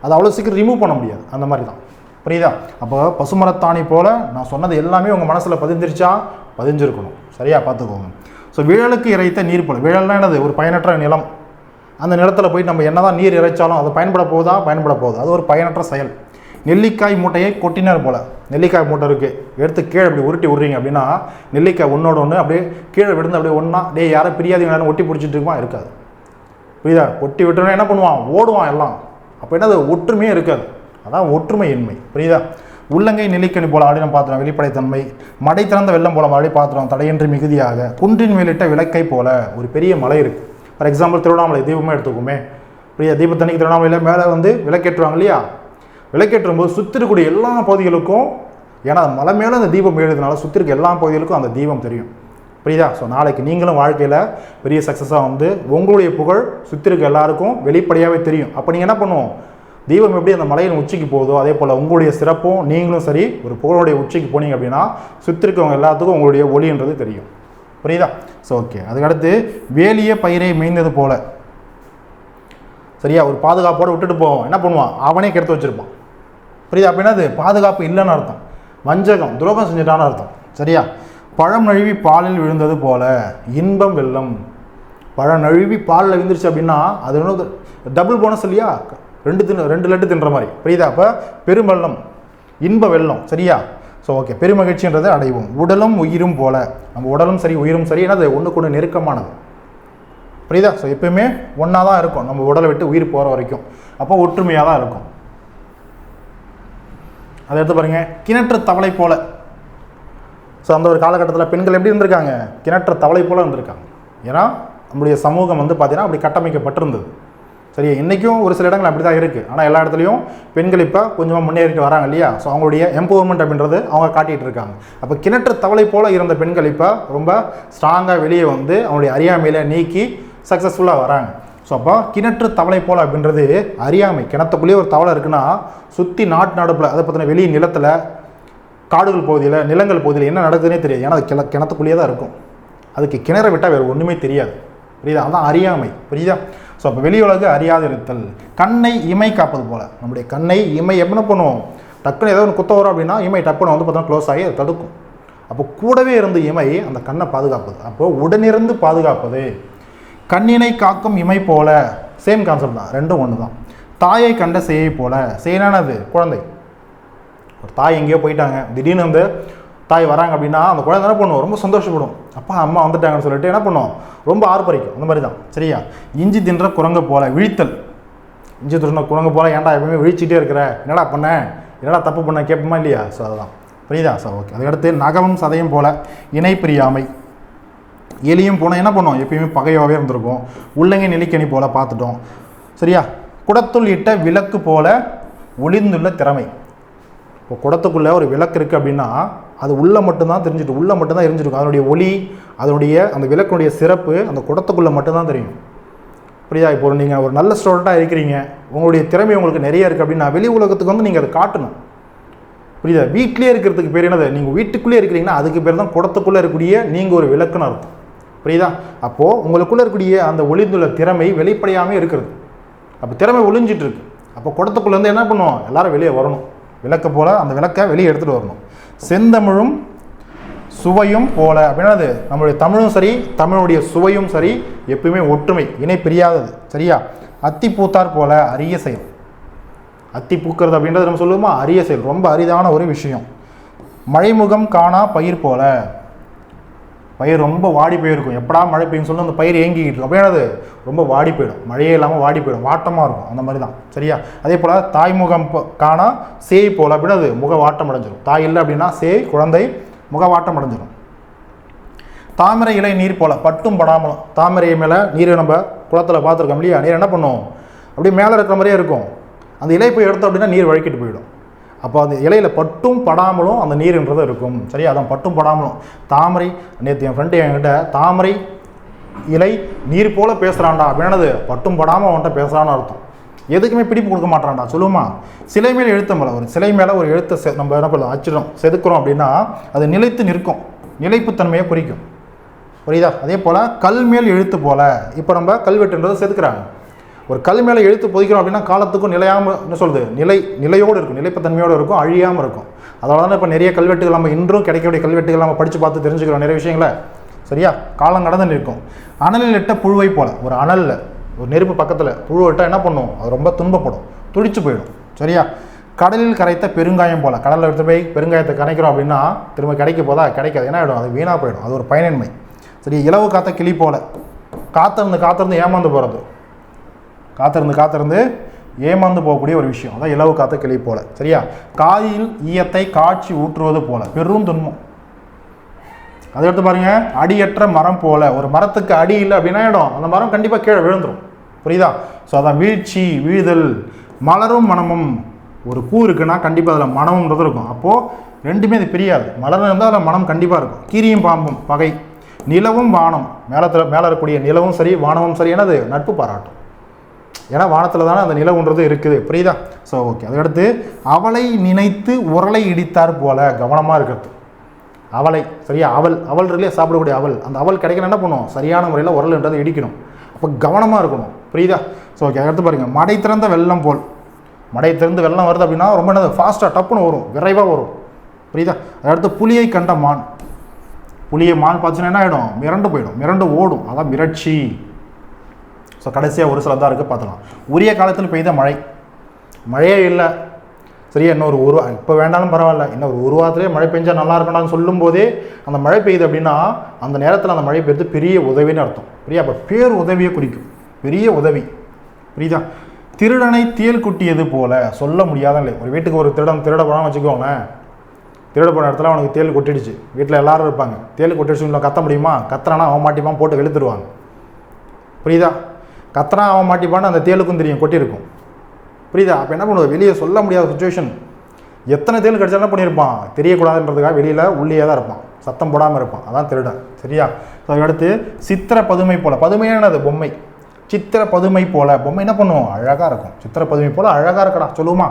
அது அவ்வளோ சீக்கிரம் ரிமூவ் பண்ண முடியாது, அந்த மாதிரி தான், புரியுதா? அப்போ பசுமரத்தாணி போல் நான் சொன்னது எல்லாமே உங்கள் மனசில் பதிஞ்சிருச்சா? பதிஞ்சிருக்கணும், சரியாக பார்த்துக்கோங்க. ஸோ விழலுக்கு இறைத்த நீர் போல. விழல்னா என்னது? ஒரு பயனற்ற நிலம். அந்த நிலத்தில் போய் நம்ம என்ன தான் நீர் இறைச்சாலும் அது பயன்பட போகுதா? பயன்பட போகுது, அது ஒரு பயனற்ற செயல். நெல்லிக்காய் மூட்டையை கொட்டினார் போல். நெல்லிக்காய் மூட்டை இருக்குது, எடுத்து கீழே அப்படி உருட்டி விட்றீங்க அப்படின்னா நெல்லிக்காய் ஒன்றோட ஒன்று அப்படியே கீழே விழுந்து அப்படியே ஒன்றா டே யாரும் பிரியாதீங்க நேரம் ஒட்டி பிடிச்சிட்டு இருக்குமா, இருக்காது. புரியுதா? கொட்டி விட்டோன்னா என்ன பண்ணுவான், ஓடுவான் எல்லாம். அப்போ என்னது, ஒற்றுமையே இருக்காது. அதான் ஒற்றுமை இன்மை. புரியுதா? உள்ளங்கை நெல்லிக்கனி போல ஆடினம் பாத்திரம் வெளிப்படைத்தன்மை. மடை திறந்த வெள்ளம் போல மழை பாத்திரம் தடையின்றி மிகுதியாக. குன்றின் மேலிட்ட விளக்கை போல. ஒரு பெரிய மலை இருக்குது. ஃபார் எக்ஸாம்பிள் திருவண்ணாமலை தீபமே எடுத்துக்கோமே. புரியுதா? தீபத்தன்னைக்கு திருவண்ணாமலையில் மேலே வந்து விளக்கேற்றுவாங்க இல்லையா? விளக்கேற்றும் போது சுற்றி இருக்கக்கூடிய எல்லா பகுதிகளுக்கும், ஏன்னா மலை மேலே அந்த தீபம் எழுதுனால சுற்றி இருக்க எல்லா பகுதிகளுக்கும் அந்த தீபம் தெரியும். புரியுதா? ஸோ நாளைக்கு நீங்களும் வாழ்க்கையில் பெரிய சக்ஸஸாக வந்து உங்களுடைய புகழ் சுற்றி இருக்க எல்லாருக்கும் வெளிப்படையாகவே தெரியும். அப்போ நீங்கள் என்ன பண்ணுவோம், தீபம் எப்படி அந்த மலையின் உச்சிக்கு போகுதோ அதே போல் உங்களுடைய சிறப்பும் நீங்களும் சரி ஒரு புகழுடைய உச்சிக்கு போனீங்க அப்படின்னா சுற்றி இருக்கவங்க எல்லாத்துக்கும் உங்களுடைய ஒளின்றது தெரியும். புரியுதா? So okay. அதுக்கடுத்து வேலிய பயிரை மேய்ந்தது போல. சரியா? ஒரு பாதுகாப்போடு விட்டுட்டு போவோம், என்ன பண்ணுவான், அவனே கெடுத்து வச்சுருப்பான். புரியுதா? அப்படின்னா அது பாதுகாப்பு இல்லைன்னு அர்த்தம், வஞ்சகம் துரோகம் செஞ்சுட்டான்னு அர்த்தம். சரியா? பழம் நழுவி பாலில் விழுந்தது போல இன்பம் வெள்ளம். பழம் நழுவி பாலில் விழுந்துருச்சு அப்படின்னா அது இன்னொரு டபுள் போனஸ் இல்லையா, ரெண்டு லட்டு தின்ற மாதிரி. புரியுதா? அப்போ பெருமெல்லம் இன்ப வெள்ளம். சரியா? So okay. பெருமகிழ்ச்சின்றதை அடைவோம். உடலும் உயிரும் போல. நம்ம உடலும் சரி உயிரும் சரி என்னது ஒன்றுக்கு ஒன்று நெருக்கமானது. புரியுதா? ஸோ எப்பயுமே ஒன்றா தான் இருக்கும் நம்ம உடலை விட்டு உயிர் போகிற வரைக்கும். அப்போ ஒற்றுமையாக தான் இருக்கும். அதை எடுத்து பாருங்க. கிணற்று தவளை போல. ஸோ அந்த ஒரு காலகட்டத்தில் பெண்கள் எப்படி இருந்திருக்காங்க, கிணற்று தவளை போல இருந்திருக்காங்க. ஏன்னா நம்முடைய சமூகம் வந்து பார்த்தீங்கன்னா அப்படி கட்டமைக்கப்பட்டிருந்தது. சரியா? இன்றைக்கும் ஒரு சில இடங்கள் அப்படி தான் இருக்குது. ஆனால் எல்லா இடத்துலையும் பெண்கள் இப்போ கொஞ்சமாக முன்னேறிட்டு வராங்க இல்லையா? ஸோ அவங்களுடைய எம்பவர்மெண்ட் அப்படின்றது அவங்க காட்டிகிட்டு இருக்காங்க. அப்போ கிணற்று தவளை போல இருந்த பெண்கள் இப்போ ரொம்ப ஸ்ட்ராங்காக வெளியே வந்து அவங்களுடைய அறியாமையில் நீக்கி சக்ஸஸ்ஃபுல்லாக வராங்க. ஸோ அப்போ கிணற்று தவளை போல் அப்படின்றது அறியாமை. கிணத்துக்குள்ளேயே ஒரு தவளை இருக்குன்னா சுற்றி நாடுப்பில் அதை பற்றின வெளி நிலத்தில் காடுகள் பகுதியில் நிலங்கள் பகுதியில் என்ன நடக்குதுன்னே தெரியாது. ஏன்னா அது கிணத்துக்குள்ளேயே தான் இருக்கும். அதுக்கு கிணற விட்டால் வேறு ஒன்றுமே தெரியாது. புரியுதா? அதுதான் அறியாமை. புரியுதா? ஸோ அப்போ வெளியுலகு அறியாது இருத்தல். கண்ணை இமை காப்பது போல். நம்முடைய கண்ணை இமை எப்படி பண்ணுவோம், டக்குன்னு ஏதோ ஒன்று குத்த வரும் அப்படின்னா இமை டக்குன்னு வந்து பார்த்தோன்னா க்ளோஸ் ஆகி அதை தடுக்கும். அப்போ கூடவே இருந்து இமை அந்த கண்ணை பாதுகாப்பது. அப்போது உடனிருந்து பாதுகாப்பது. கண்ணினை காக்கும் இமை போல. சேம் கான்செப்ட் தான், ரெண்டும் ஒன்று தான். தாயை கண்ட சேயை போல. சேனானது குழந்தை. ஒரு தாய் எங்கேயோ போயிட்டாங்க, திடீர்னு வந்து தாய் வராங்க அப்படின்னா அந்த குழந்தை என்ன பண்ணுவோம், ரொம்ப சந்தோஷப்படும். அப்பா அம்மா வந்துட்டாங்கன்னு சொல்லிட்டு என்ன பண்ணுவோம், ரொம்ப ஆர்ப்பரிக்கும். அந்த மாதிரி தான். சரியா? இஞ்சி தின்ற குரங்க போல. விழித்தல். இஞ்சி தின்ற குரங்க போல. ஏன்டா எப்பவுமே விழிச்சிட்டே இருக்கிற, என்னடா பண்ண, என்னடா தப்பு பண்ண கேட்போமா இல்லையா? ஸோ அதுதான். புரியுதா? So okay. அதுக்கடுத்து நகமும் சதையும் போல. இணை பிரியாமை. எலியும் போனால் என்ன பண்ணுவோம், எப்பயுமே பகையாகவே இருந்திருக்கும். உள்ளங்கை நெல்லிக்கனி போல பார்த்துட்டோம். சரியா? குடத்துள் இட்ட விளக்கு போல ஒளிந்துள்ள திறமை. இப்போ குடத்துக்குள்ளே ஒரு விளக்கு இருக்குது அப்படின்னா அது உள்ளே மட்டும்தான் தெரிஞ்சுட்டு, உள்ளே மட்டும்தான் எரிஞ்சிருக்கும். அதனுடைய ஒளி, அதனுடைய அந்த விளக்குடைய சிறப்பு அந்த குடத்துக்குள்ளே மட்டும்தான் தெரியும். புரியுதா? இப்போ நீங்கள் ஒரு நல்ல ஸ்டூடெண்ட்டாக இருக்கிறீங்க, உங்களுடைய திறமை உங்களுக்கு நிறைய இருக்குது அப்படின்னா வெளி உலகத்துக்கு வந்து நீங்கள் அதை காட்டணும். புரியுதா? வீட்டிலே இருக்கிறதுக்கு பேர் என்னது, நீங்கள் வீட்டுக்குள்ளே இருக்கிறீங்கன்னா அதுக்கு பேர் தான் குடத்துக்குள்ளே இருக்கக்கூடிய நீங்கள் ஒரு விளக்குன்னு அர்த்தம். புரியுதா? அப்போது உங்களுக்குள்ளே இருக்கக்கூடிய அந்த ஒளிந்துள்ள திறமை வெளிப்படையாமே இருக்கிறது. அப்போ திறமை ஒளிஞ்சிட்டு இருக்கு. அப்போ குடத்துக்குள்ளேருந்து என்ன பண்ணுவோம், எல்லாரும் வெளியே வரணும். விளக்க போல் அந்த விளக்கை வெளியே எடுத்துகிட்டு வரணும். செந்தமிழும் சுவையும் போல அப்படின்னா அது நம்மளுடைய தமிழும் சரி தமிழுடைய சுவையும் சரி எப்பயுமே ஒற்றுமை, இணை பிரியாதது. சரியா? அத்தி பூத்தார் போல அரிய செயல். அத்தி பூக்கிறது அப்படின்றது நம்ம சொல்லுவோமா, அரிய செயல், ரொம்ப அரிதான ஒரு விஷயம். மழைமுகம் காணா பயிர் போல. பயிர் ரொம்ப வாடி போயிருக்கும், எப்படா மழை பெய்யும் சொல்லி அந்த பயிர் ஏங்கிக்கிட்டு இருக்கும். அப்படின்னாது ரொம்ப வாடி போயிடும், மழையே இல்லாமல் வாடி போயிடும், வாட்டமாக இருக்கும். அந்த மாதிரி தான். சரியா? அதே போல் தாய்முகம் காணா சேய் போல் அப்படின்னா அது முக வாட்டம் அடைஞ்சிடும். தாய் இல்லை அப்படின்னா சேய் குழந்தை முக வாட்டம் அடைஞ்சிடும். தாமரை இலை நீர் போல் பட்டும் படாமலும். தாமரை மேலே நீர் நம்ம குளத்தில் பார்த்துருக்கோம் இல்லையா, நீர் என்ன பண்ணும், அப்படியே மேலே இருக்கிற மாதிரியே இருக்கும். அந்த இலை போய் எடுத்தோம் அப்படின்னா நீர் வழுக்கிட்டு போயிடும். அப்போ அந்த இலையில் பட்டும் படாமலும் அந்த நீர்ன்றது இருக்கும். சரியா? அதான் பட்டும் படாமலும். தாமரை, நேற்று என் ஃப்ரெண்டு என்கிட்ட தாமரை இலை நீர் போல் பேசுகிறான்டா அப்படின்னது பட்டும் படாமல் அவன்கிட்ட பேசுகிறான்னு அர்த்தம். எதுக்குமே பிடிப்பு கொடுக்க மாட்டான்டா சொல்லுமா. சிலை மேலே எழுத்தம்பல, ஒரு சிலை மேலே ஒரு எழுத்தை நம்ம என்ன பண்ணலாம் அச்சிடும் செதுக்கிறோம் அப்படின்னா அது நிலைத்து நிற்கும், நிலைப்புத்தன்மையை குறிக்கும். புரியுதா? அதே போல் கல் மேல் எழுத்து போல். இப்போ நம்ம கல்வெட்டுன்றது செதுக்குறாங்க. ஒரு கல் மேலே எழுத்து பொதிக்கிறோம் அப்படின்னா காலத்துக்கும் நிலையாமல் என்ன சொல்லுது, நிலையோடு இருக்கும், நிலைப்புத்தன்மையோடு இருக்கும், அழியாமல் இருக்கும். அதனால தான் இப்போ நிறைய கல்வெட்டுகள் நம்ம இன்றும் கிடைக்கக்கூடிய கல்வெட்டுகள் நம்ம படித்து பார்த்து தெரிஞ்சுக்கிறோம் நிறைய விஷயங்களை. சரியா? காலம் கடந்து நிற்கும். அனலில் இட்ட புழுவை போல். ஒரு அனலில் ஒரு நெருப்பு பக்கத்தில் புழு விட்டால் என்ன பண்ணும், அது ரொம்ப துன்பப்படும், துடிச்சு போயிடும். சரியா? கடலில் கரைத்த பெருங்காயம் போல். கடலில் எடுத்து போய் பெருங்காயத்தை கரைக்கிறோம் அப்படின்னா திரும்ப கிடைக்க போதா? கிடைக்காது. என்ன ஆகிடும்? அது வீணாக போயிடும். அது ஒரு பயனின்மை. சரி, இலவு காத்த கிளி போல். காத்திருந்து ஏமாந்து போகிறது, காத்திருந்து ஏமாந்து போகக்கூடிய ஒரு விஷயம். அதான் இலவு காத்த கிளி போல. சரியா? காயில் ஈயத்தை காய்ச்சி ஊற்றுவது போல, பெரும் துன்பம். அதை எடுத்து பாருங்க. அடியற்ற மரம் போல. ஒரு மரத்துக்கு அடி இல்லை அப்படின்னா இடம், அந்த மரம் கண்டிப்பாக கீழே விழுந்துடும். புரியுதா? ஸோ அதான் வீழ்ச்சி, வீழ்தல். மலரும் மனமும். ஒரு பூ இருக்குன்னா கண்டிப்பாக அதில் மனம்ன்றது இருக்கும். அப்போது ரெண்டுமே அது பிரியாது. மலர் இருந்தால் அதில் மனம் கண்டிப்பாக இருக்கும். கீரியும் பாம்பும் பகை. நிலவும் வானம். மேலே இருக்கக்கூடிய நிலவும் சரி வானமும் சரி, என்னது? நட்பு பாராட்டும். ஏன்னா வானத்தில் தானே அந்த நிலவுன்றது இருக்குது. புரியுதா? So okay. அதுக்கடுத்து அவளை நினைத்து உரலை இடித்தார் போல. கவனமாக இருக்கிறது. அவளை, சரியா? அவல் இருக்குல்லையே, சாப்பிடக்கூடிய அவல். அந்த அவல் கிடைக்கணும் என்ன பண்ணும்? சரியான முறையில் உரல்ன்றது இடிக்கணும். அப்போ கவனமாக இருக்கணும். புரியுதா? So okay. அடுத்து பாருங்கள். மடை திறந்த வெள்ளம் போல். மடை திறந்து வெள்ளம் வருது அப்படின்னா ரொம்ப என்னது? ஃபாஸ்ட்டாக டப்புன்னு வரும், விரைவாக வரும். புரியுதா? அடுத்து புலியை கண்ட மான். புலியை மான் பார்த்துச்சுன்னா என்ன ஆகிடும்? மிரண்டு போயிடும், மிரண்டு ஓடும். அதான் மிரட்சி. ஸோ கடைசியாக ஒரு சில தான் இருக்குது, பார்த்துக்கலாம். உரிய காலத்தில் பெய்த மழை. மழையே இல்லை, சரியா? இன்னொரு இப்போ வேண்டாலும் பரவாயில்ல, இன்னும் ஒரு வாரத்திலே மழை பெஞ்சால் நல்லா இருக்கணும்னு சொல்லும் போதே அந்த மழை பெய்யுது அப்படின்னா அந்த நேரத்தில் அந்த மழை பெய்யுது பெரிய உதவின்னு அர்த்தம். புரியா? அப்போ பேர் உதவியை குறிக்கும், பெரிய உதவி. புரியுதா? திருடனை தேல் குட்டியது போல. சொல்ல முடியாத இல்லை. ஒரு வீட்டுக்கு ஒரு திருட போனான்னு வச்சுக்கோங்களேன். திருட போன இடத்துல அவனுக்கு தேல் கொட்டிடுச்சு. வீட்டில் எல்லாரும் இருப்பாங்க. தேல் கொட்டிடுச்சு, கத்த முடியுமா? கத்துறானா அவன் மாட்டிப்பான், போட்டு வெளுத்துருவாங்க. புரியுதா? கத்துறான் அவன் மாட்டிப்பான்னு அந்த தேலுக்கும் தெரியும், கொட்டியிருக்கும். புரியுதா? அப்போ என்ன பண்ணுவது? வெளியே சொல்ல முடியாத சுச்சுவேஷன். எத்தனை தேல் கடிச்சா என்ன பண்ணியிருப்பான்? தெரியக்கூடாதுன்றதுக்காக வெளியில் உள்ளே தான் இருப்பான், சத்தம் போடாமல் இருப்பான். அதான் திருடன். சரியா? ஸோ அதுக்கடுத்து சித்திர பதுமை போல. பதுமையானது பொம்மை. சித்திர பதுமை போல. பொம்மை என்ன பண்ணுவோம்? அழகாக இருக்கும். சித்திர பதுமை போல அழகாக இருக்கடா சொல்லுவோமா?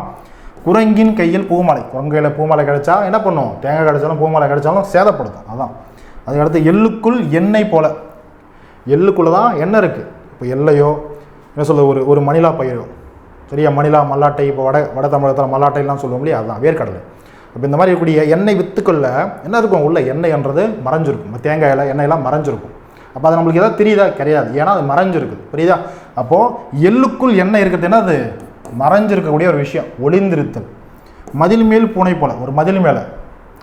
குரங்கின் கையில் பூமாலை. குரங்கையில் பூமாலை கிடைச்சா என்ன பண்ணும்? தேங்காய் கிடைச்சாலும் பூமாலை கிடைச்சாலும் சேதப்படுத்தும். அதான். அதுக்கடுத்து எள்ளுக்குள் எண்ணெய் போல. எள்ளுக்குள்ளே தான் எண்ணெய் இருக்குது. இப்போ எல்லையோ என்ன சொல்ல, ஒரு மணிலா பயிரோ, சரியா? மணிலா, மல்லாட்டை. இப்போ வட தமிழகத்தில் மல்லாட்டைலாம் சொல்லுவோம் இல்லையா? அதுதான் வேர்க்கடலை. இப்போ இந்த மாதிரி இருக்கக்கூடிய எண்ணெய் வித்துக்களில் என்ன இருக்கும்? உள்ள எண்ணெய்ன்றது மறைஞ்சிருக்கும். தேங்காயில் எண்ணெயெல்லாம் மறைஞ்சிருக்கும். அப்போ அது நம்மளுக்கு எதாவது தெரியுதா? கிடையாது. ஏன்னா அது மறைஞ்சிருக்குது. புரியுதா? அப்போது எள்ளுக்குள் எண்ணெய் இருக்கிறது என்ன? அது மறைஞ்சிருக்கக்கூடிய ஒரு விஷயம், ஒளிந்திருத்தல். மதில் மேல் பூனை போல. ஒரு மதில் மேலே,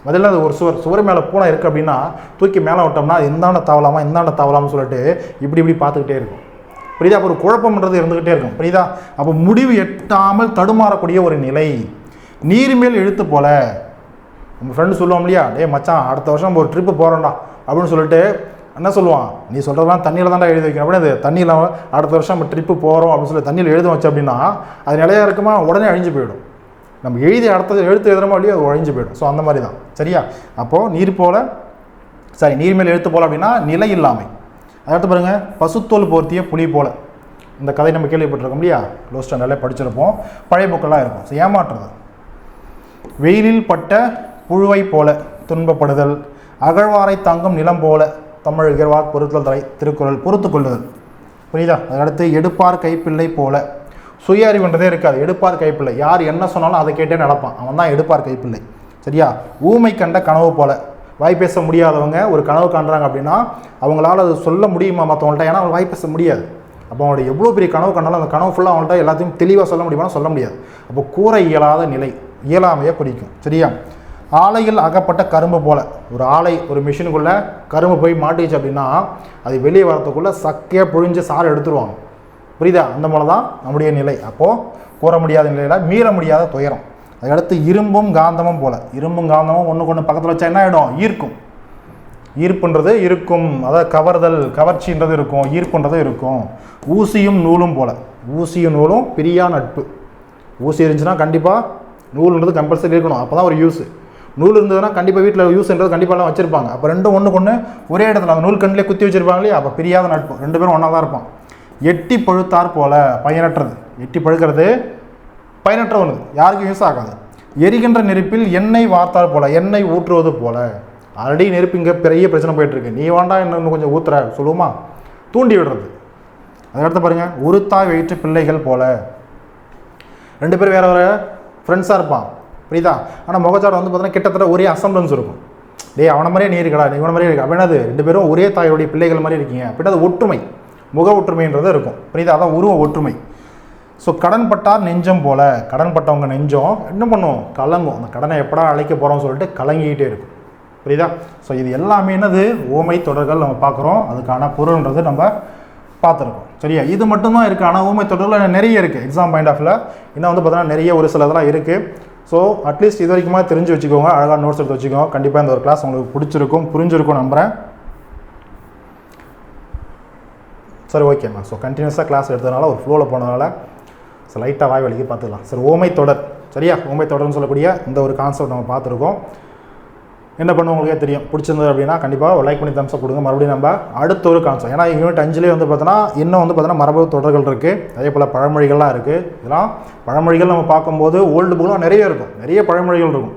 மதில் அது ஒரு சுவர் மேலே பூனை இருக்குது அப்படின்னா தூக்கி மேலே விட்டோம்னா இந்தாண்ட தாவலாமான்னு சொல்லிட்டு இப்படி பார்த்துக்கிட்டே இருக்கும். புரியுதா? அப்போ ஒரு குழப்பம்ன்றது இருந்துக்கிட்டே இருக்கும். புரியுதா? அப்போ முடிவு எட்டாமல் தடுமாறக்கூடிய ஒரு நிலை. நீர்மேல் எழுத்து போல. நம்ம ஃப்ரெண்டு சொல்லுவோம் இல்லையா? டே மச்சான், அடுத்த வருஷம் நம்ம ஒரு ட்ரிப்பு போகிறோம்டா அப்படின்னு சொல்லிட்டு என்ன சொல்லுவான்? நீ சொல்கிறதெல்லாம் தண்ணியில் தான்டா எழுதி வைக்கணும் அப்படின்னு. அது தண்ணியில் அடுத்த வருஷம் நம்ம ட்ரிப்பு போகிறோம் அப்படின்னு சொல்லி தண்ணியில் எழுத வச்சு அப்படின்னா அது நிலையாக இருக்குமா? உடனே அழிஞ்சு போயிடும். நம்ம எழுதி அடுத்தது எழுத்து எழுதுறோமோ இல்லையோ அது அழிஞ்சு போயிடும். ஸோ அந்த மாதிரி தான். சரியா? அப்போது நீர்மேல் எழுத்து போல அப்படின்னா நிலை இல்லாமை. அடுத்து பாருங்கள். பசுத்தோல் போர்த்திய புலி போல. இந்த கதை நம்ம கேள்விப்பட்டிருக்கோம் இல்லையா? லோ ஸ்டாண்டர்டில் படிச்சிருப்போம். பழைய புக்கெல்லாம் இருக்கும். ஸோ ஏமாற்றுறது. வெயிலில் பட்ட புழுவை போல துன்பப்படுதல். அகழ்வாரை தாங்கும் நிலம் போல. தமிழ் இகழ்வார் பொறுத்தல் தலை திருக்குறள். பொறுத்து கொள்ளுதல். புரியுதா? அதடுத்து எடுப்பார் கைப்பிள்ளை போல. சுய அறிவுன்றதே இருக்காது. எடுப்பார் கைப்பிள்ளை. யார் என்ன சொன்னாலும் அதை கேட்டே நடப்பான். அவன் தான் எடுப்பார் கைப்பிள்ளை. சரியா? ஊமை கண்ட கனவு போல. வாய் பேச முடியாதவங்க ஒரு கனவு காண்றாங்க அப்படின்னா அவங்களால அது சொல்ல முடியுமா மற்றவங்கள்ட்ட? ஏன்னா அவங்க வாய் பேச முடியாது. அப்போ அவங்களோட எவ்வளோ பெரிய கனவு கண்டாலும் அந்த கனவு ஃபுல்லாக அவங்கள்ட்ட எல்லாத்தையும் தெளிவாக சொல்ல முடியுமா? சொல்ல முடியாது. அப்போ கூற இயலாத நிலை, இயலாமையை குறிக்கும். சரியா? ஆலையில் அகப்பட்ட கரும்பு போல. ஒரு ஆலை, ஒரு மிஷினுக்குள்ளே கரும்பு போய் மாட்டிச்சு அப்படின்னா அது வெளியே வரத்துக்குள்ளே சக்கையாக புழிஞ்சு சாறு எடுத்துருவாங்க. புரியுதா? அந்த போல தான் நம்முடைய நிலை. அப்போது கூற முடியாத நிலையில் மீற முடியாத துயரம். அதுக்கடுத்து இரும்பும் காந்தமும் போல. இரும்பும் காந்தமும் ஒன்றுக்கு ஒன்று பக்கத்தில் வச்சா என்ன ஆகிடும்? ஈர்க்கும். ஈர்ப்புன்றது இருக்கும். அதாவது கவர்தல், கவர்ச்சின்றது இருக்கும், ஈர்ப்புன்றது இருக்கும். ஊசியும் நூலும் போல. ஊசியும் நூலும் பிரியா நட்பு. ஊசி இருந்துச்சுன்னா கண்டிப்பாக நூல்ன்றது கம்பல்சரி இருக்கணும். அப்போ தான் ஒரு யூஸ். நூல் இருந்ததுன்னா கண்டிப்பாக வீட்டில் யூஸ்ன்றது கண்டிப்பாக வச்சுருப்பாங்க. அப்போ ரெண்டும் ஒன்றுக்கு ஒன்று ஒரே இடத்துல அந்த நூல் கண்ணிலே குத்தி வச்சுருப்பாங்க இல்லையா? அப்போ பிரியாத நட்பு. ரெண்டு பேரும் ஒன்றா தான் இருப்பான். எட்டி பழுத்தார் போல. பயனற்றது. எட்டி பழுக்கிறது பயனற்ற ஒன்று, யாருக்கும் யூஸ் ஆகாது. எரிகின்ற நெருப்பில் எண்ணெய் வார்த்தார் போல. எண்ணெய் ஊற்றுவது போல. ஆல்ரெடி நெருப்பு இங்கே பெரிய பிரச்சனை போயிட்டுருக்கு, நீ வேண்டாம் இன்னும் கொஞ்சம் ஊற்றுற சொல்லுவோமா? தூண்டி விடுறது. அதுக்கடுத்து பாருங்கள். ஒரு தாய் வயிற்று பிள்ளைகள் போல. ரெண்டு பேரும் வேறு வேறு ஃப்ரெண்ட்ஸாக இருப்பான். புரியுதா? ஆனால் முகச்சாரம் வந்து பார்த்தீங்கன்னா கிட்டத்தட்ட ஒரே அசம்பிளன்ஸ் இருக்கும். டே அவனை மாதிரியே நீ இருக்கடா, நீ இவனை மாதிரியே இருக்கு அப்படின்னா அது ரெண்டு பேரும் ஒரே தாயோடைய பிள்ளைகள் மாதிரி இருக்கீங்க அப்படின்னா அது ஒற்றுமை, முக ஒற்றுமைன்றது இருக்கும். புரியுதா? அதான் உருவ ஒற்றுமை. ஸோ கடன் பட்டார் நெஞ்சம் போல், கடன் பட்டவங்க நெஞ்சம் என்ன பண்ணும், கலங்கும். அந்த கடனை எப்படா அழைக்க போகிறோம்னு சொல்லிட்டு கலங்கிக்கிட்டே இருக்கும். புரியுதா? ஸோ இது எல்லாமே என்னது, ஓமை தொடர்கள் நம்ம பார்க்குறோம். அதுக்கான பொருள்ன்றது நம்ம பார்த்துருக்கோம். சரியா? இது மட்டும்தான் இருக்குது. ஆனால் ஊமை தொடர்கள் நிறைய இருக்குது. எக்ஸாம் பாயிண்ட் ஆஃப்ல இன்னும் வந்து பார்த்தீங்கன்னா நிறைய ஒரு சில இதெல்லாம் இருக்குது. ஸோ அட்லீஸ்ட் இது வரைக்குமா தெரிஞ்சு வச்சுக்கோங்க, அழகாக நோட்ஸ் எடுத்து வச்சுக்கோங்க. கண்டிப்பாக இந்த ஒரு கிளாஸ் உங்களுக்கு பிடிச்சிருக்கும், புரிஞ்சிருக்கும் நம்புகிறேன். சரி, ஓகேம்மா. ஸோ கண்டினியூஸாக கிளாஸ் எடுத்ததுனால ஒரு ஃப்ளோவில் போனதுனால ஸோ லைட்டாக வாய் வலிக்கு பார்த்துக்கலாம். சரி, ஓமை தொடர். சரியா? ஓமை தொடர்னு சொல்லக்கூடிய இந்த ஒரு கான்செப்ட் நம்ம பார்த்துருக்கோம். என்ன பண்ணுவோம் உங்களுக்கே தெரியும். பிடிச்சிருந்தது அப்படின்னா கண்டிப்பாக லைக் பண்ணி தம்ஸ் கொடுங்க. மறுபடியும் நம்ம அடுத்த ஒரு கான்செப்ட், ஏன்னா யூனிட் 5லேயே வந்து பார்த்தோன்னா இன்னும் வந்து பார்த்தோன்னா மரபு தொடர்கள் இருக்குது, அதே போல் பழமொழிகள்லாம் இருக்குது. இதெல்லாம் பழமொழிகள் நம்ம பார்க்கும்போது ஓல்டு புக்கெலாம் நிறைய இருக்கும், நிறைய பழமொழிகள் இருக்கும்.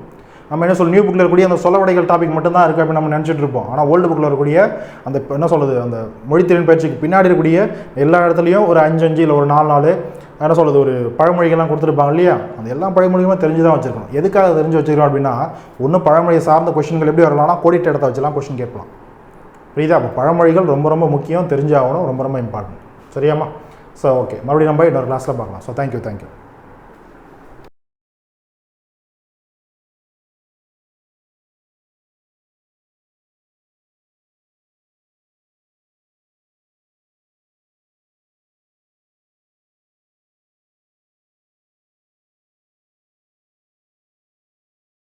நம்ம என்ன நியூ புக்கில் இருக்கக்கூடிய அந்த சொலவடைகள் டாபிக் மட்டும்தான் இருக்குது அப்படின்னு நம்ம நினச்சிட்டு இருப்போம். ஆனால் ஓல்டு புக்கில் இருக்கக்கூடிய அந்த என்ன சொல்லுது, அந்த மொழித்திறன் பயிற்சிக்கு பின்னாடி இருக்கக்கூடிய எல்லா இடத்துலையும் ஒரு 5 இல்லை ஒரு 4 என்ன சொல்லுது, ஒரு பழமொழிகள்லாம் கொடுத்துருப்பாங்க இல்லையா? அந்த எல்லா பழமொழியுமே தெரிஞ்சு தான் வச்சுருக்கணும். எதுக்காக தெரிஞ்சு வச்சுக்கிறோம் அப்படின்னா, ஒன்றும் பழமொழியை சார்ந்த கொஸ்டின்கள் எப்படி வரலாம்னா கோடிட்ட இடத்த வச்சுலாம் கொஸ்டின் கேட்கலாம். புரியுதா? அப்போ பழமொழிகள் ரொம்ப ரொம்ப முக்கியம், தெரிஞ்சாகணும், ரொம்ப ரொம்ப இம்பார்ட்டன்ட். சரியாம்மா? ஸோ ஓகே, மறுபடியும் நம்ம இன்னொரு கிளாஸில் பார்க்கலாம். So thank you.